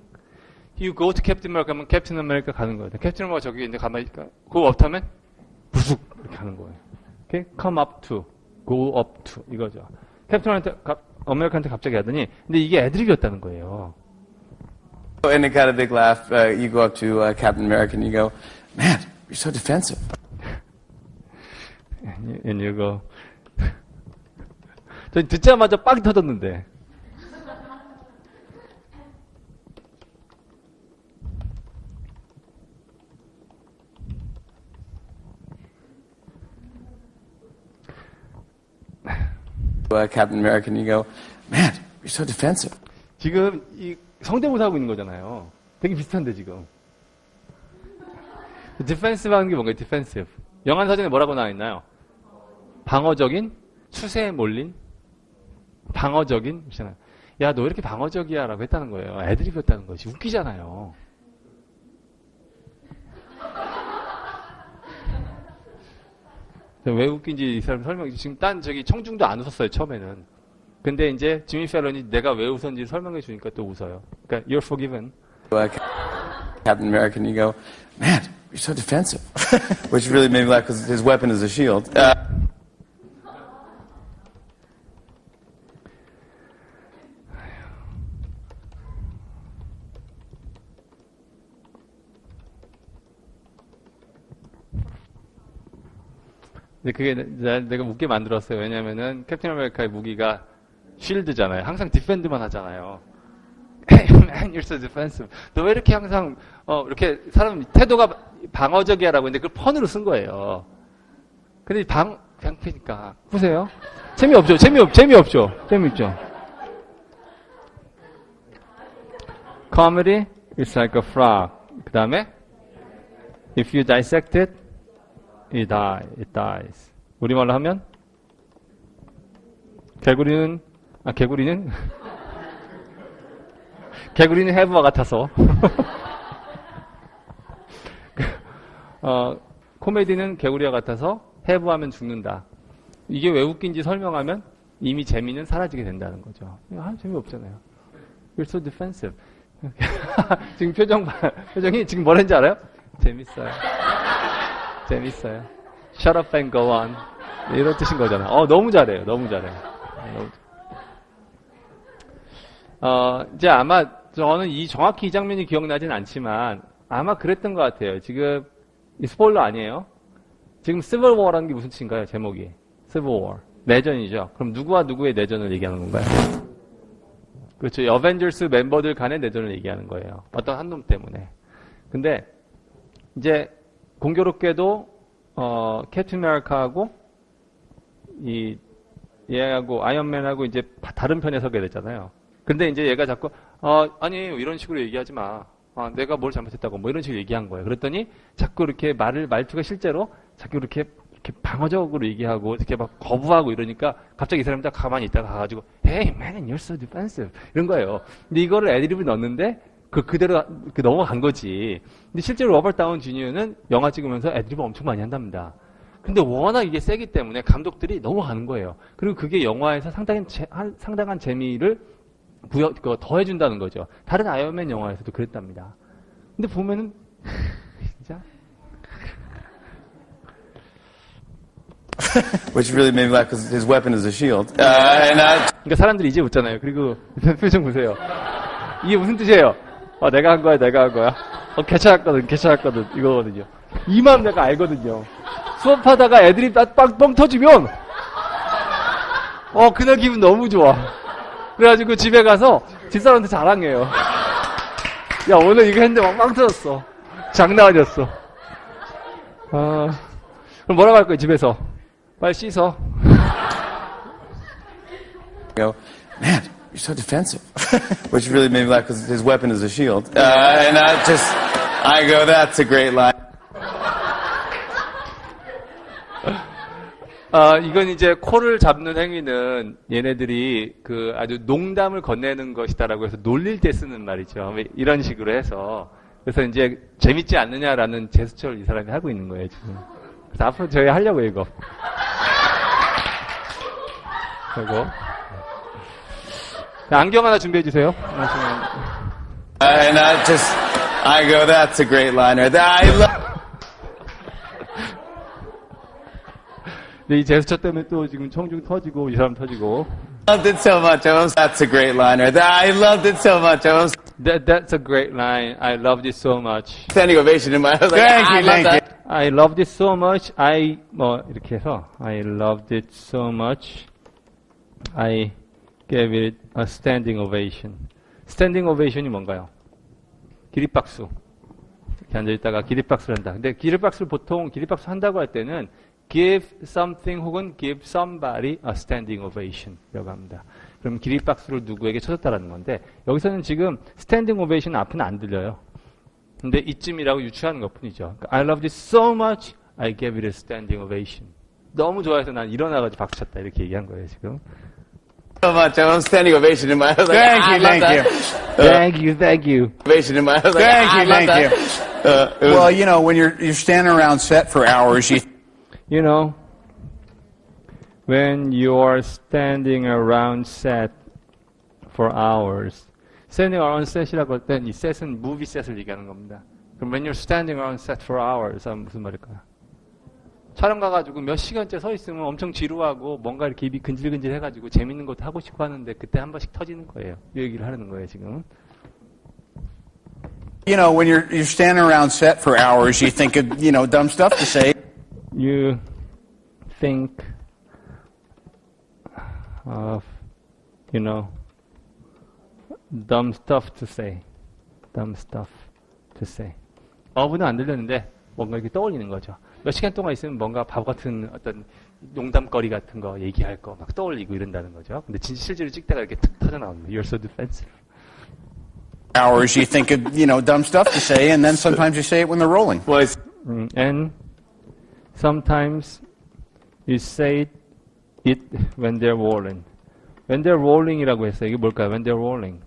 Speaker 1: You go to Captain America 하면 캡틴 아메리카 가는 거예요. 캡틴 아메리카 저기 있는데 가만히 go up 하면 불쑥 이렇게 가는 거예요. Okay? Come up to, go up to 이거죠. 캡틴 아메리카한테 갑자기 하더니 근데 이게 애드립이었다는 거예요.
Speaker 2: and it got a big laugh. You go up to Captain America and you go, man, you're so defensive.
Speaker 1: And you go. 저 듣자마자 빵 터졌는데.
Speaker 2: Captain America and you go, man, you're so defensive.
Speaker 1: 지금 이 성대모사 하고 있는 거잖아요. 되게 비슷한데 지금. 디펜시브 하는 게 뭔가요? 디펜시브. 영한 사전에 뭐라고 나와 있나요? 방어적인, 추세에 몰린, 방어적인. 야, 너 왜 이렇게 방어적이야? 라고 했다는 거예요. 애드립이었다는 거지. 웃기잖아요. 왜 웃긴지 이 사람 설명해. 지금 딴 저기 청중도 안 웃었어요, 처음에는. 근데 이제 지미 펠런이 내가 왜 웃었는지 설명해 주니까 또 웃어요. 그러니까 you're forgiven.
Speaker 2: Captain America and you go, man, you're so defensive. Which really made me laugh because his weapon is a shield.
Speaker 1: 근데 그게 내가 웃게 만들었어요. 왜냐면은 캡틴 아메리카의 무기가 쉴드잖아요. 항상 디펜드만 하잖아요. Man, you're so defensive. 너 왜 이렇게 항상 이렇게 사람 태도가 방어적이야라고 했는데 그걸 펀으로 쓴 거예요. 근데 방패니까 보세요. 재미없죠. 재미있죠. Comedy is like a frog. 그 다음에 if you dissect it, it dies. 우리말로 하면 개구리는 해부와 같아서 코미디는 개구리와 같아서 해부하면 죽는다. 이게 왜 웃긴지 설명하면 이미 재미는 사라지게 된다는 거죠. 재미없잖아요. You're so defensive. 지금 표정이 지금 뭐라는지 알아요? 재밌어요. Shut up and go on. 이런 뜻인 거잖아요. 너무 잘해요. 이제 아마 저는 정확히 이 장면이 기억나진 않지만 아마 그랬던 것 같아요. 지금 이 스포일러 아니에요? 지금 Civil War라는 게 무슨 뜻인가요? 제목이 Civil War. 내전이죠. 그럼 누구와 누구의 내전을 얘기하는 건가요? 그렇죠. 어벤져스 멤버들 간의 내전을 얘기하는 거예요. 어떤 한 놈 때문에. 근데 이제 공교롭게도 캡틴 아메리카하고 얘하고 아이언맨하고 이제 다른 편에 서게 되잖아요. 근데 이제 얘가 자꾸 아니 이런 식으로 얘기하지 마. 내가 뭘 잘못했다고 뭐 이런 식으로 얘기한 거예요. 그랬더니 자꾸 이렇게 말투가 실제로 자꾸 이렇게 방어적으로 얘기하고 이렇게 막 거부하고 이러니까 갑자기 이 사람이 딱 가만히 있다가 가가지고 Hey man, you're so defensive 이런 거예요. 근데 이거를 애드립을 넣었는데 그대로 넘어간 거지. 근데 실제로 로버트 다운 주니어는 영화 찍으면서 애드립을 엄청 많이 한답니다. 근데 워낙 이게 세기 때문에 감독들이 넘어가는 거예요. 그리고 그게 영화에서 상당한 재미를 더해준다는 거죠. 다른 아이언맨 영화에서도 그랬답니다. 근데 보면은 진짜
Speaker 2: Which really made me laugh because his weapon is a shield.
Speaker 1: 그러니까 사람들이 이제 웃잖아요. 그리고 표정 보세요. 이게 무슨 뜻이에요? 내가 한 거야. 괜찮았거든. 이거거든요. 이 마음 내가 알거든요. 수업하다가 애들이 뻥 터지면, 그날 기분 너무 좋아. 그래가지고 집에 가서 집사람한테 자랑해요. 야, 오늘 이거 했는데 막 빵 터졌어. 장난 아니었어. 그럼 뭐라고 할 거야, 집에서? 빨리 씻어.
Speaker 2: Go, man, you're so defensive. Which really made me laugh because his weapon is a shield. I go, that's a great line.
Speaker 1: 이건 이제 코를 잡는 행위는 얘네들이 그 아주 농담을 건네는 것이다라고 해서 놀릴 때 쓰는 말이죠. 이런 식으로 해서. 그래서 이제 재밌지 않느냐라는 제스처를 이 사람이 하고 있는 거예요, 지금. 그래서 앞으로 저희 하려고요, 이거. 그리고. 안경 하나 준비해 주세요.
Speaker 2: And I go, that's a great line right there. I love.
Speaker 1: 이 제스처 때문에 또 지금 청중 터지고 이 사람 터지고.
Speaker 2: Loved it so much. That's a great line right there. I loved it so much.
Speaker 1: That's a great line. I loved it so much.
Speaker 2: Standing ovation in my head. Like,
Speaker 3: Thank
Speaker 2: I
Speaker 3: you,
Speaker 2: love
Speaker 3: thank you.
Speaker 2: that.
Speaker 1: I loved it so much. 이렇게 해서 I loved it so much. I gave it a standing ovation. standing ovation이 뭔가요? 기립박수. 이렇게 앉아있다가 기립박수를 한다. 근데 기립박수를 보통 기립박수 한다고 할 때는 give something 혹은 give somebody a standing ovation 이라고 합니다. 그럼 기립박수를 누구에게 쳐줬다라는 건데 여기서는 지금 standing ovation 앞은 안 들려요. 근데 이쯤이라고 유추하는 것 뿐이죠. I loved it so much, I gave it a standing ovation. 너무 좋아해서 난 일어나가지고 박수 쳤다 이렇게 얘기한 거예요 지금.
Speaker 2: So much. Standing ovation in my head. Like,
Speaker 3: Thank
Speaker 2: I
Speaker 3: you,
Speaker 2: love
Speaker 3: thank
Speaker 2: that.
Speaker 3: you.
Speaker 1: Thank you, thank you.
Speaker 2: Ovation in my head. Like,
Speaker 3: Thank
Speaker 2: I
Speaker 3: you,
Speaker 2: love
Speaker 3: thank
Speaker 2: that.
Speaker 3: you. Well, you know, when you're standing around set for hours,
Speaker 1: You know, when you're standing around set for hours, standing around set이라고 할 땐 이 set은 movie set을 얘기하는 겁니다. 그럼 when you're standing around set for hours 하면 무슨 말일까요? 촬영 가가지고 몇 시간째 서 있으면 엄청 지루하고 뭔가 이렇게 입이 근질근질 해가지고 재밌는 것도 하고 싶고 하는데 그때 한 번씩 터지는 거예요. 이 얘기를 하는 거예요, 지금.
Speaker 3: you know, when you're standing around set for hours, you think of, you know, dumb stuff to say.
Speaker 1: You think of, you know, dumb stuff to say. Dumb stuff to say. 어부는 안 들렸는데 뭔가 이렇게 떠올리는 거죠. 몇 시간 동안 있으면 뭔가 바보 같은 어떤 농담거리 같은 거 얘기할 거 막 떠올리고 이런다는 거죠. 근데 진짜 실제로 찍다가 이렇게 툭 터져 나옵니다. You're so defensive.
Speaker 3: Hours, you think of, you know, dumb stuff to say, and then sometimes you say it when they're rolling.
Speaker 2: Well, it's
Speaker 1: And sometimes you say it when they're rolling. When they're rolling이라고 했어요. 이게 뭘까요? When they're rolling.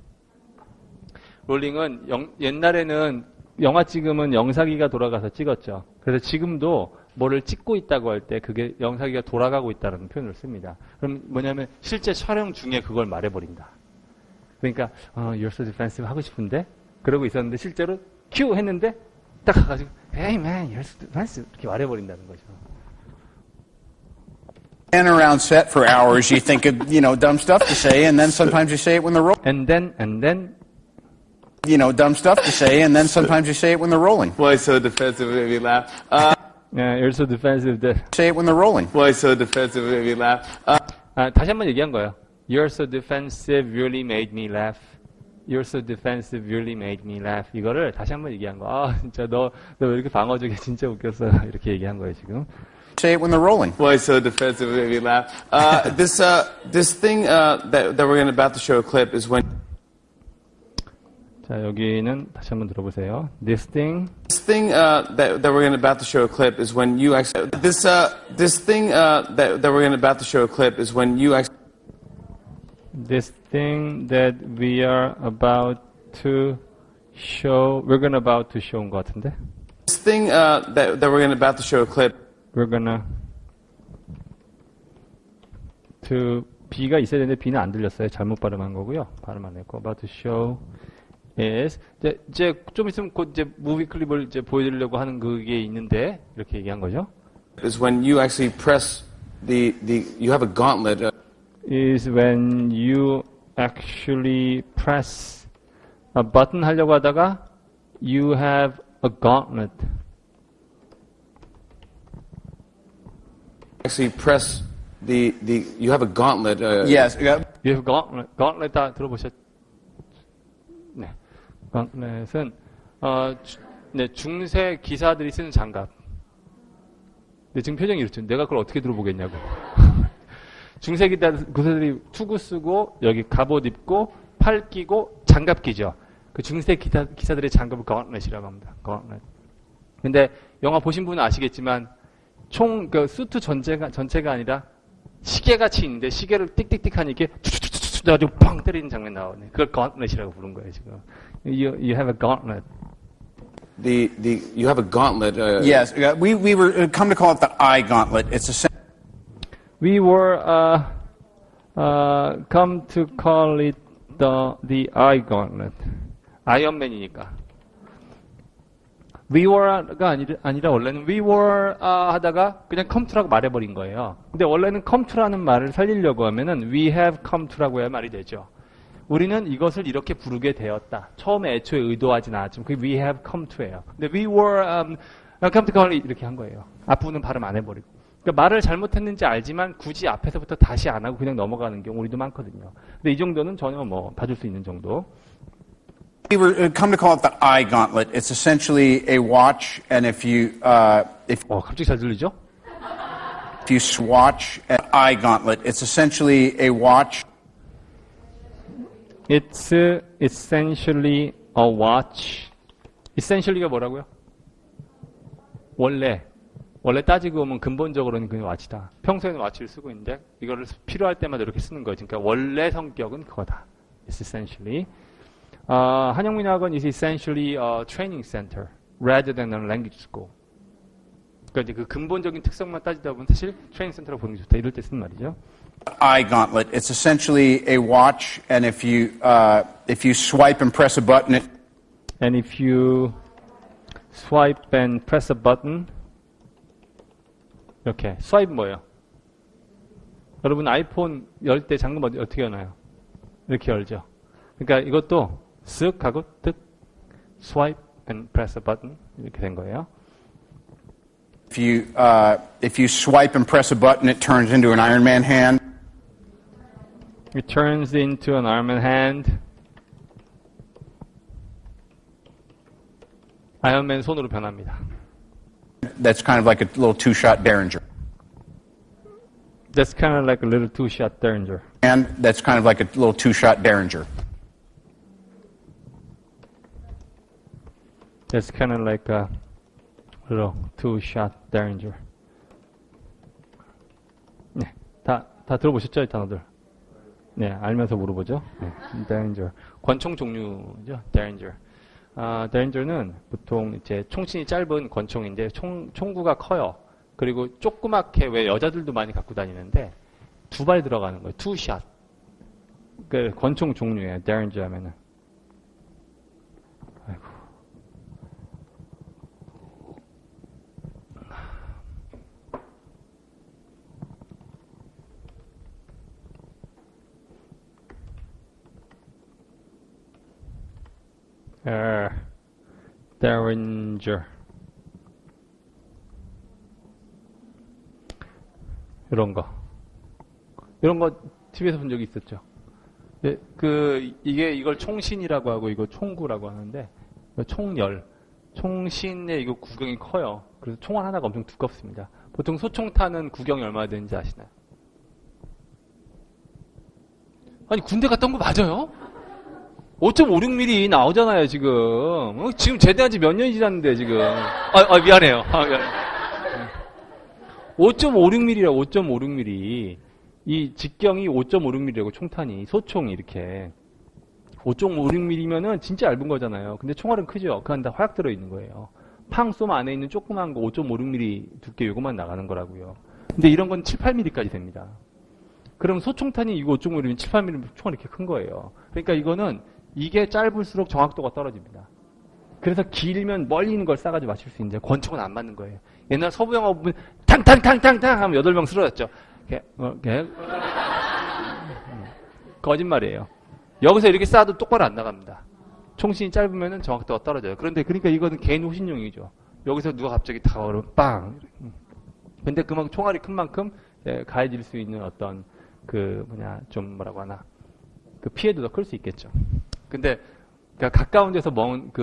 Speaker 1: 롤링은 옛날에는 영화 찍으면 영상기가 돌아가서 찍었죠. 그래서 지금도 뭐를 찍고 있다고 할 때 그게 영상기가 돌아가고 있다는 표현을 씁니다. 그럼 뭐냐면 실제 촬영 중에 그걸 말해버린다. 그러니까 you're so defensive 하고 싶은데 그러고 있었는데 실제로 큐 했는데 딱 가가지고 Hey man, you're so defensive 이렇게 말해버린다는 거죠.
Speaker 3: And around set for hours, you think of, you know, dumb stuff to say, and then sometimes you say it when they're rolling.
Speaker 1: And then
Speaker 3: You know, dumb stuff to say, and then sometimes you say it when they're rolling.
Speaker 2: why so defensive made me laugh.
Speaker 1: you're so defensive that
Speaker 3: Say it when they're rolling.
Speaker 2: Why so defensive made me laugh.
Speaker 1: 다시 한번 얘기한 거예요. You're so defensive really made me laugh. You're so defensive really made me laugh. 이거를 다시 한번 얘기한 거. 아 진짜 너 왜 이렇게 방어적이야 진짜 웃겼어. 이렇게 얘기한 거예요 지금.
Speaker 3: Say it when they're rolling.
Speaker 2: Why so defensive made me laugh. This thing that we're about to show a clip is when.
Speaker 1: 자 여기는 다시 한번 들어보세요. This thing
Speaker 2: that we're about to show a clip is when you actually. This thing that we're about to show a clip is when you actually.
Speaker 1: This thing that we are about to show. We're gonna about to show인 것 같은데.
Speaker 2: This thing that we're about to show a clip.
Speaker 1: We're gonna to B가 있어야 되는데 B는 안 들렸어요. 잘못 발음한 거고요. 발음 안 했고 about to show is 이제 좀 있으면 곧 이제 무비 클립을 이제 보여드리려고 하는 그게 있는데 이렇게 얘기한 거죠.
Speaker 2: Is when you actually press you have a gauntlet.
Speaker 1: Is when you actually press a button 하려고 하다가 you have a gauntlet.
Speaker 2: Actually press you have a gauntlet.
Speaker 3: Yes. Yeah.
Speaker 1: You have gauntlet. gauntlet 다 들어보셨? 네. gauntlet은 네, 중세 기사들이 쓰는 장갑. 근데 지금 표정이 이렇죠. 내가 그걸 어떻게 들어보겠냐고. 중세 기사들이 투구 쓰고 여기 갑옷 입고 팔 끼고 장갑 끼죠. 그 중세 기사들의 장갑을 gauntlet이라고 합니다. gauntlet. 근데 영화 보신 분은 아시겠지만 그 수트 전체가 아니라 시계같이 있는데 시계를 띡띡띡 하니 이게 툭툭툭툭 해가지고 팡 때리는 장면 나오네. 그걸 gauntlet이라고 부른 거예요, 지금. You have a gauntlet.
Speaker 2: You have a gauntlet.
Speaker 3: Yes, we were come to call it the eye gauntlet. It's a
Speaker 1: We were come to call it the eye gauntlet. 아이언맨이니까. We were가 아니라 원래는 we were 하다가 그냥 come to라고 말해버린 거예요. 근데 원래는 come to라는 말을 살리려고 하면은 we have come to라고 해야 말이 되죠. 우리는 이것을 이렇게 부르게 되었다. 처음에 애초에 의도하진 않았지만 그게 we have come to예요. 근데 we were come to call it 이렇게 한 거예요. 앞부분은 발음 안 해버리고. 그러니까 말을 잘못했는지 알지만 굳이 앞에서부터 다시 안 하고 그냥 넘어가는 경우 우리도 많거든요. 근데 이 정도는 전혀 뭐 봐줄 수 있는 정도.
Speaker 3: We were come to call it the eye gauntlet. It's essentially a watch, and if you
Speaker 1: 갑자기 잘 들리죠?
Speaker 3: if you swatch an eye gauntlet, it's essentially a watch.
Speaker 1: It's essentially a watch. essentially가 뭐라고요? 원래 따지고 보면 근본적으로는 그냥 왓이다. 평소에는 왓을 쓰고 있는데 이거를 필요할 때마다 이렇게 쓰는 거지. 그러니까 원래 성격은 그거다. It's essentially. 한영민학원 is essentially a training center rather than a language school. 그러니까 이제 그 근본적인 특성만 따지다 보면 사실 트레이닝 센터라고 보는 게 좋다. 이럴 때 쓰는 말이죠.
Speaker 3: Eye gauntlet. It's essentially a watch, and if you swipe and press a button,
Speaker 1: And if you swipe and press a button, 이렇게 스와이프 뭐예요? 여러분 아이폰 열 때 잠금 어떻게 여나요? 이렇게 열죠. 그러니까 이것도 쓱 하고 뜩 swipe and press a button 이렇게 된 거예요.
Speaker 3: if you swipe and press a button, it turns into an Iron Man hand.
Speaker 1: It turns into an Iron Man hand. 아이언맨 손으로 변합니다.
Speaker 3: That's kind of like a little two-shot Derringer.
Speaker 1: That's kind of like a little two-shot Derringer.
Speaker 3: And that's kind of like a little two-shot Derringer.
Speaker 1: That's kind of like a little two-shot Derringer. 네, 다 들어보셨죠, 이 단어들? 네, 알면서 물어보죠. 네, Derringer. 권총 종류죠, Derringer. Derringer는 보통 이제 총신이 짧은 권총인데 총구가 커요. 그리고 조그맣게 왜 여자들도 많이 갖고 다니는데 두 발 들어가는 거예요. 투샷. 그 권총 종류예요. Derringer 하면은. 아이고. Derringer. 이런 거 TV에서 본 적이 있었죠. 네, 이걸 총신이라고 하고 이거 총구라고 하는데 총신의 이거 구경이 커요. 그래서 총알 하나가 엄청 두껍습니다. 보통 소총탄은 구경이 얼마나 되는지 아시나요? 아니 군대 갔다 온 거 맞아요? 5.56mm 나오잖아요, 지금. 지금 제대한 지 몇 년이 지났는데, 지금. 미안해요. 5.56mm라고, 5.56mm. 이 직경이 5.56mm라고, 총탄이. 소총이 이렇게. 5.56mm면은 진짜 얇은 거잖아요. 근데 총알은 크죠? 그 안에 다 화약 들어있는 거예요. 팡 쏘면 안에 있는 조그만 거 5.56mm 두께 요거만 나가는 거라고요. 근데 이런 건 7, 8mm까지 됩니다. 그럼 소총탄이 이거 5.56mm, 7, 8mm 총알이 이렇게 큰 거예요. 그러니까 이거는 이게 짧을수록 정확도가 떨어집니다. 그래서 길면 멀리 있는 걸 싸가지고 맞출 수 있는데 권총은 안 맞는 거예요. 옛날 서부 영화 보면 탕탕탕탕탕 하면 8명 쓰러졌죠. 거짓말이에요. 여기서 이렇게 쏴도 똑바로 안 나갑니다. 총신이 짧으면 정확도가 떨어져요. 그러니까 이거는 개인 호신용이죠. 여기서 누가 갑자기 다가오면 빵. 근데 그만큼 총알이 큰 만큼 가해질 수 있는 어떤 좀 뭐라고 하나 그 피해도 더 클 수 있겠죠. 근데 가까운 데서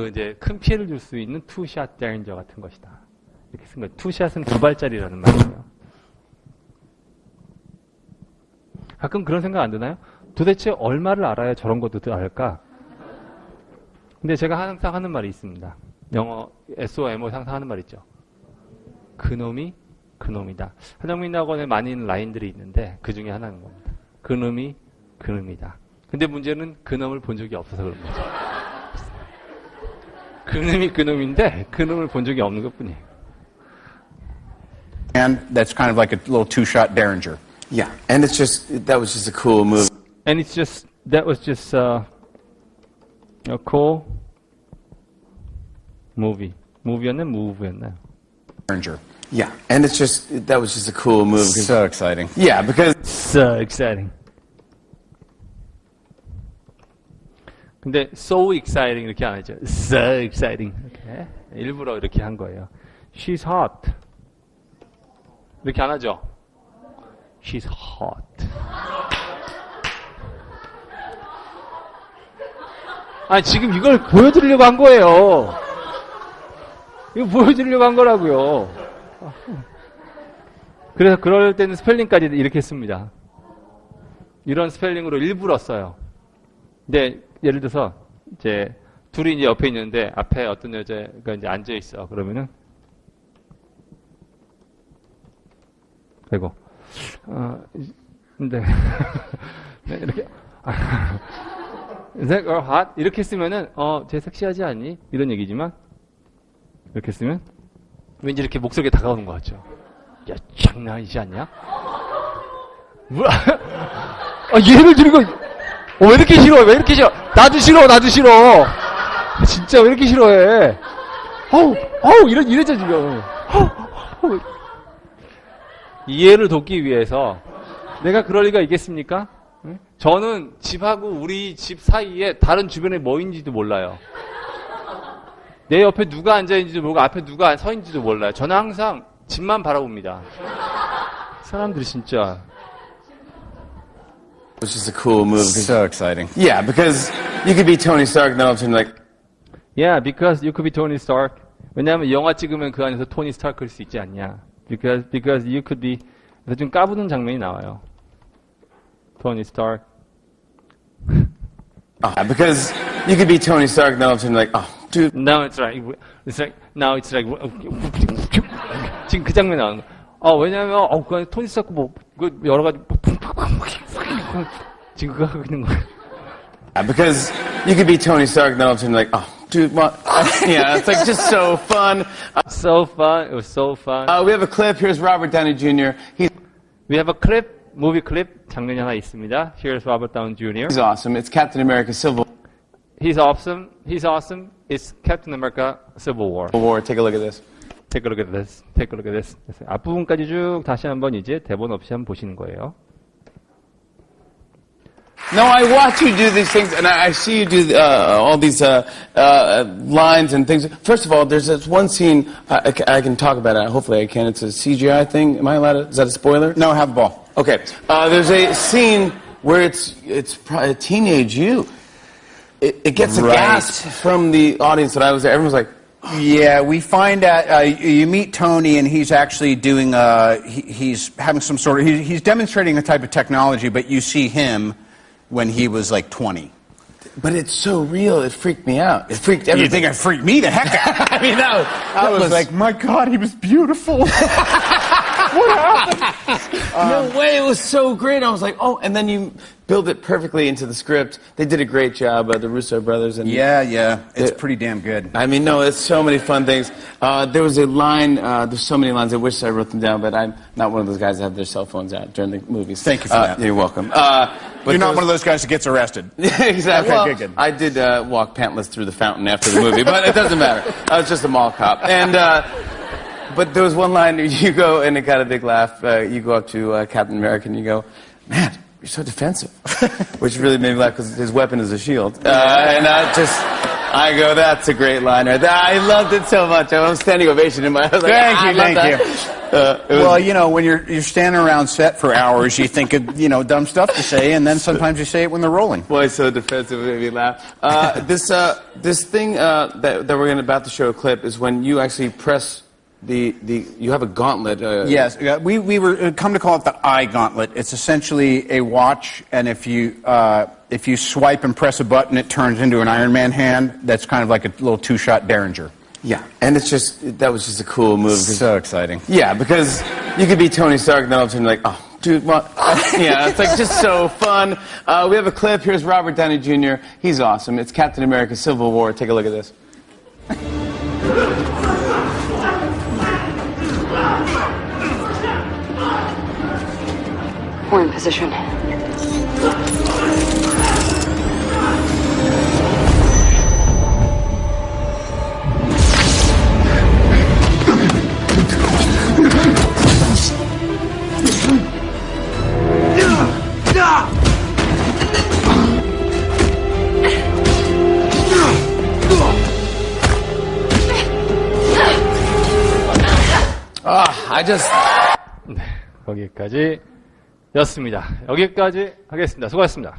Speaker 1: 이제 큰 피해를 줄 수 있는 투샷 데린저 같은 것이다. 이렇게 쓴 거예요. 투샷은 두 발짜리라는 말이에요. 가끔 그런 생각 안 드나요? 도대체 얼마를 알아야 저런 것도 알까? 근데 제가 항상 하는 말이 있습니다. 영어 SOMO 항상 하는 말 있죠. 그놈이 그놈이다. 한영민 학원에 많이 있는 라인들이 있는데 그 중에 하나인 겁니다. 그놈이 그놈이다. 근데 문제는 그놈을 본 적이 없어서 그런 거죠. 그놈이 그놈인데 그놈을 본 적이 없는 것뿐이에요.
Speaker 3: And that's kind of like a little two-shot Derringer.
Speaker 2: Yeah, and that was just a cool move.
Speaker 1: And that was just a cool movie. movie였나요? move였나요?
Speaker 3: Derringer.
Speaker 2: Yeah, and that was just a cool move.
Speaker 3: So exciting.
Speaker 2: Yeah, because
Speaker 1: So exciting. 근데 so exciting 이렇게 안 하죠. So exciting. 이렇게 일부러 이렇게 한 거예요. She's hot. 이렇게 안 하죠. She's hot. 아니 지금 이걸 보여드리려고 한 거예요. 이거 보여드리려고 한 거라고요. 그래서 그럴 때는 스펠링까지 이렇게 씁니다. 이런 스펠링으로 일부러 써요. 근데 예를 들어서 이제 둘이 이제 옆에 있는데 앞에 어떤 여자가 이제 앉아 있어. 그러면은 그리고 근데 네, 이렇게 Is that girl hot? 이렇게 쓰면은 쟤 섹시하지 않니? 이런 얘기지만 이렇게 쓰면 왠지 이렇게 목소리가 다가오는 것 같죠. 야, 장난이지 않냐? 뭐야? 얘를 들고 왜 이렇게 싫어? 왜 이렇게 싫어? 나도 싫어, 나도 싫어. 진짜 왜 이렇게 싫어해? 이러죠 지금. 이해를 돕기 위해서 내가 그럴 리가 있겠습니까? 저는 집하고 우리 집 사이에 다른 주변에 뭐 있는지도 몰라요. 내 옆에 누가 앉아있는지도 모르고 앞에 누가 서 있는지도 몰라요. 저는 항상 집만 바라봅니다. 사람들이 진짜.
Speaker 2: it was just a cool move.
Speaker 3: So exciting.
Speaker 2: Yeah, because you could be Tony Stark and then all of a sudden like,
Speaker 1: Yeah, because you could be Tony Stark. 왜냐하면 영화 찍으면 그 안에서 토니 스타크일 수 있지 않냐. Because you could be. 그래서 좀 까부는 장면이 나와요. Tony Stark.
Speaker 2: because you could be Tony Stark and then all of a sudden like, oh, dude.
Speaker 1: Now it's like 지금 그 장면 나오는 거. 왜냐면 그 안에 토니 스타크 그 여러 가지 지금 그거 하고 있는 거예요.
Speaker 2: Because you could be Tony Stark and then all of a sudden like, oh, dude, what? Yeah, it's like just so fun.
Speaker 1: So fun. It was so fun.
Speaker 2: We have a clip. Here's Robert Downey Jr.
Speaker 1: We have a clip, movie clip 장면이 하나 있습니다. Here's Robert Downey Jr.
Speaker 2: He's awesome. It's Captain America Civil
Speaker 1: He's awesome. He's awesome. It's Captain America Civil War.
Speaker 2: War. Take a look at this.
Speaker 1: Take a look at this. Take a look at this. 앞부분까지 쭉 다시 한번 이제 대본 없이 한번 보시는 거예요.
Speaker 2: No, I watch you do these things, and I see you do all these lines and things. First of all, there's this one scene I can talk about it. Hopefully, I can. It's a CGI thing. Am I allowed to? Is that a spoiler?
Speaker 3: No, have the ball.
Speaker 2: Okay. There's a scene where it's probably a teenage you. It gets a
Speaker 3: Right.
Speaker 2: gasp from the audience that I was there. Everyone's like,
Speaker 3: Yeah, we find out you meet Tony, and he's actually doing. He's having some sort of. He's demonstrating a type of technology, but you see him when he was like 20.
Speaker 2: but it's so real. It freaked me out. It freaked everything.
Speaker 3: You think it freaked me the heck out?
Speaker 2: I mean,
Speaker 3: I was like, my God, he was beautiful.
Speaker 2: No way, it was so great. I was like, oh, and then you build it perfectly into the script. They did a great job, the Russo brothers. And
Speaker 3: Yeah, it's pretty damn good.
Speaker 2: I mean, no, it's so many fun things. There was a line, there's so many lines, I wish I wrote them down, but I'm not one of those guys that have their cell phones out during the movies.
Speaker 3: Thank you for that.
Speaker 2: You're welcome.
Speaker 3: You're not one of those guys that gets arrested.
Speaker 2: Exactly.
Speaker 3: Okay,
Speaker 2: Well,
Speaker 3: good.
Speaker 2: I did walk pantless through the fountain after the movie, but it doesn't matter. I was just a mall cop. And but there was one line you go, and it got a big laugh. You go up to Captain America and you go, "Man, you're so defensive," which really made me laugh because his weapon is a shield. And I go, "That's a great line right there." I loved it so much. I was standing ovation in my. I was like,
Speaker 3: Thank you. Well, you know, when you're standing around set for hours, you think of dumb stuff to say, and then sometimes you say it when they're rolling.
Speaker 2: Boy, so defensive, it made me laugh. This thing that we're about to show a clip is when you actually press you have a gauntlet.
Speaker 3: Yes, we were come to call it the eye gauntlet. It's essentially a watch, and if you swipe and press a button, it turns into an Iron Man hand. That's kind of like a little two-shot Derringer.
Speaker 2: Yeah, and that was just a cool move.
Speaker 3: So exciting.
Speaker 2: Yeah, because You could be Tony Stark, and then all of a sudden you're like, oh, dude, what? Yeah, it's like just so fun. We have a clip. Here's Robert Downey Jr. He's awesome. It's Captain America: Civil War. Take a look at this.
Speaker 4: We're in position.
Speaker 1: 네, 거기까지 였습니다. 여기까지 하겠습니다. 수고하셨습니다.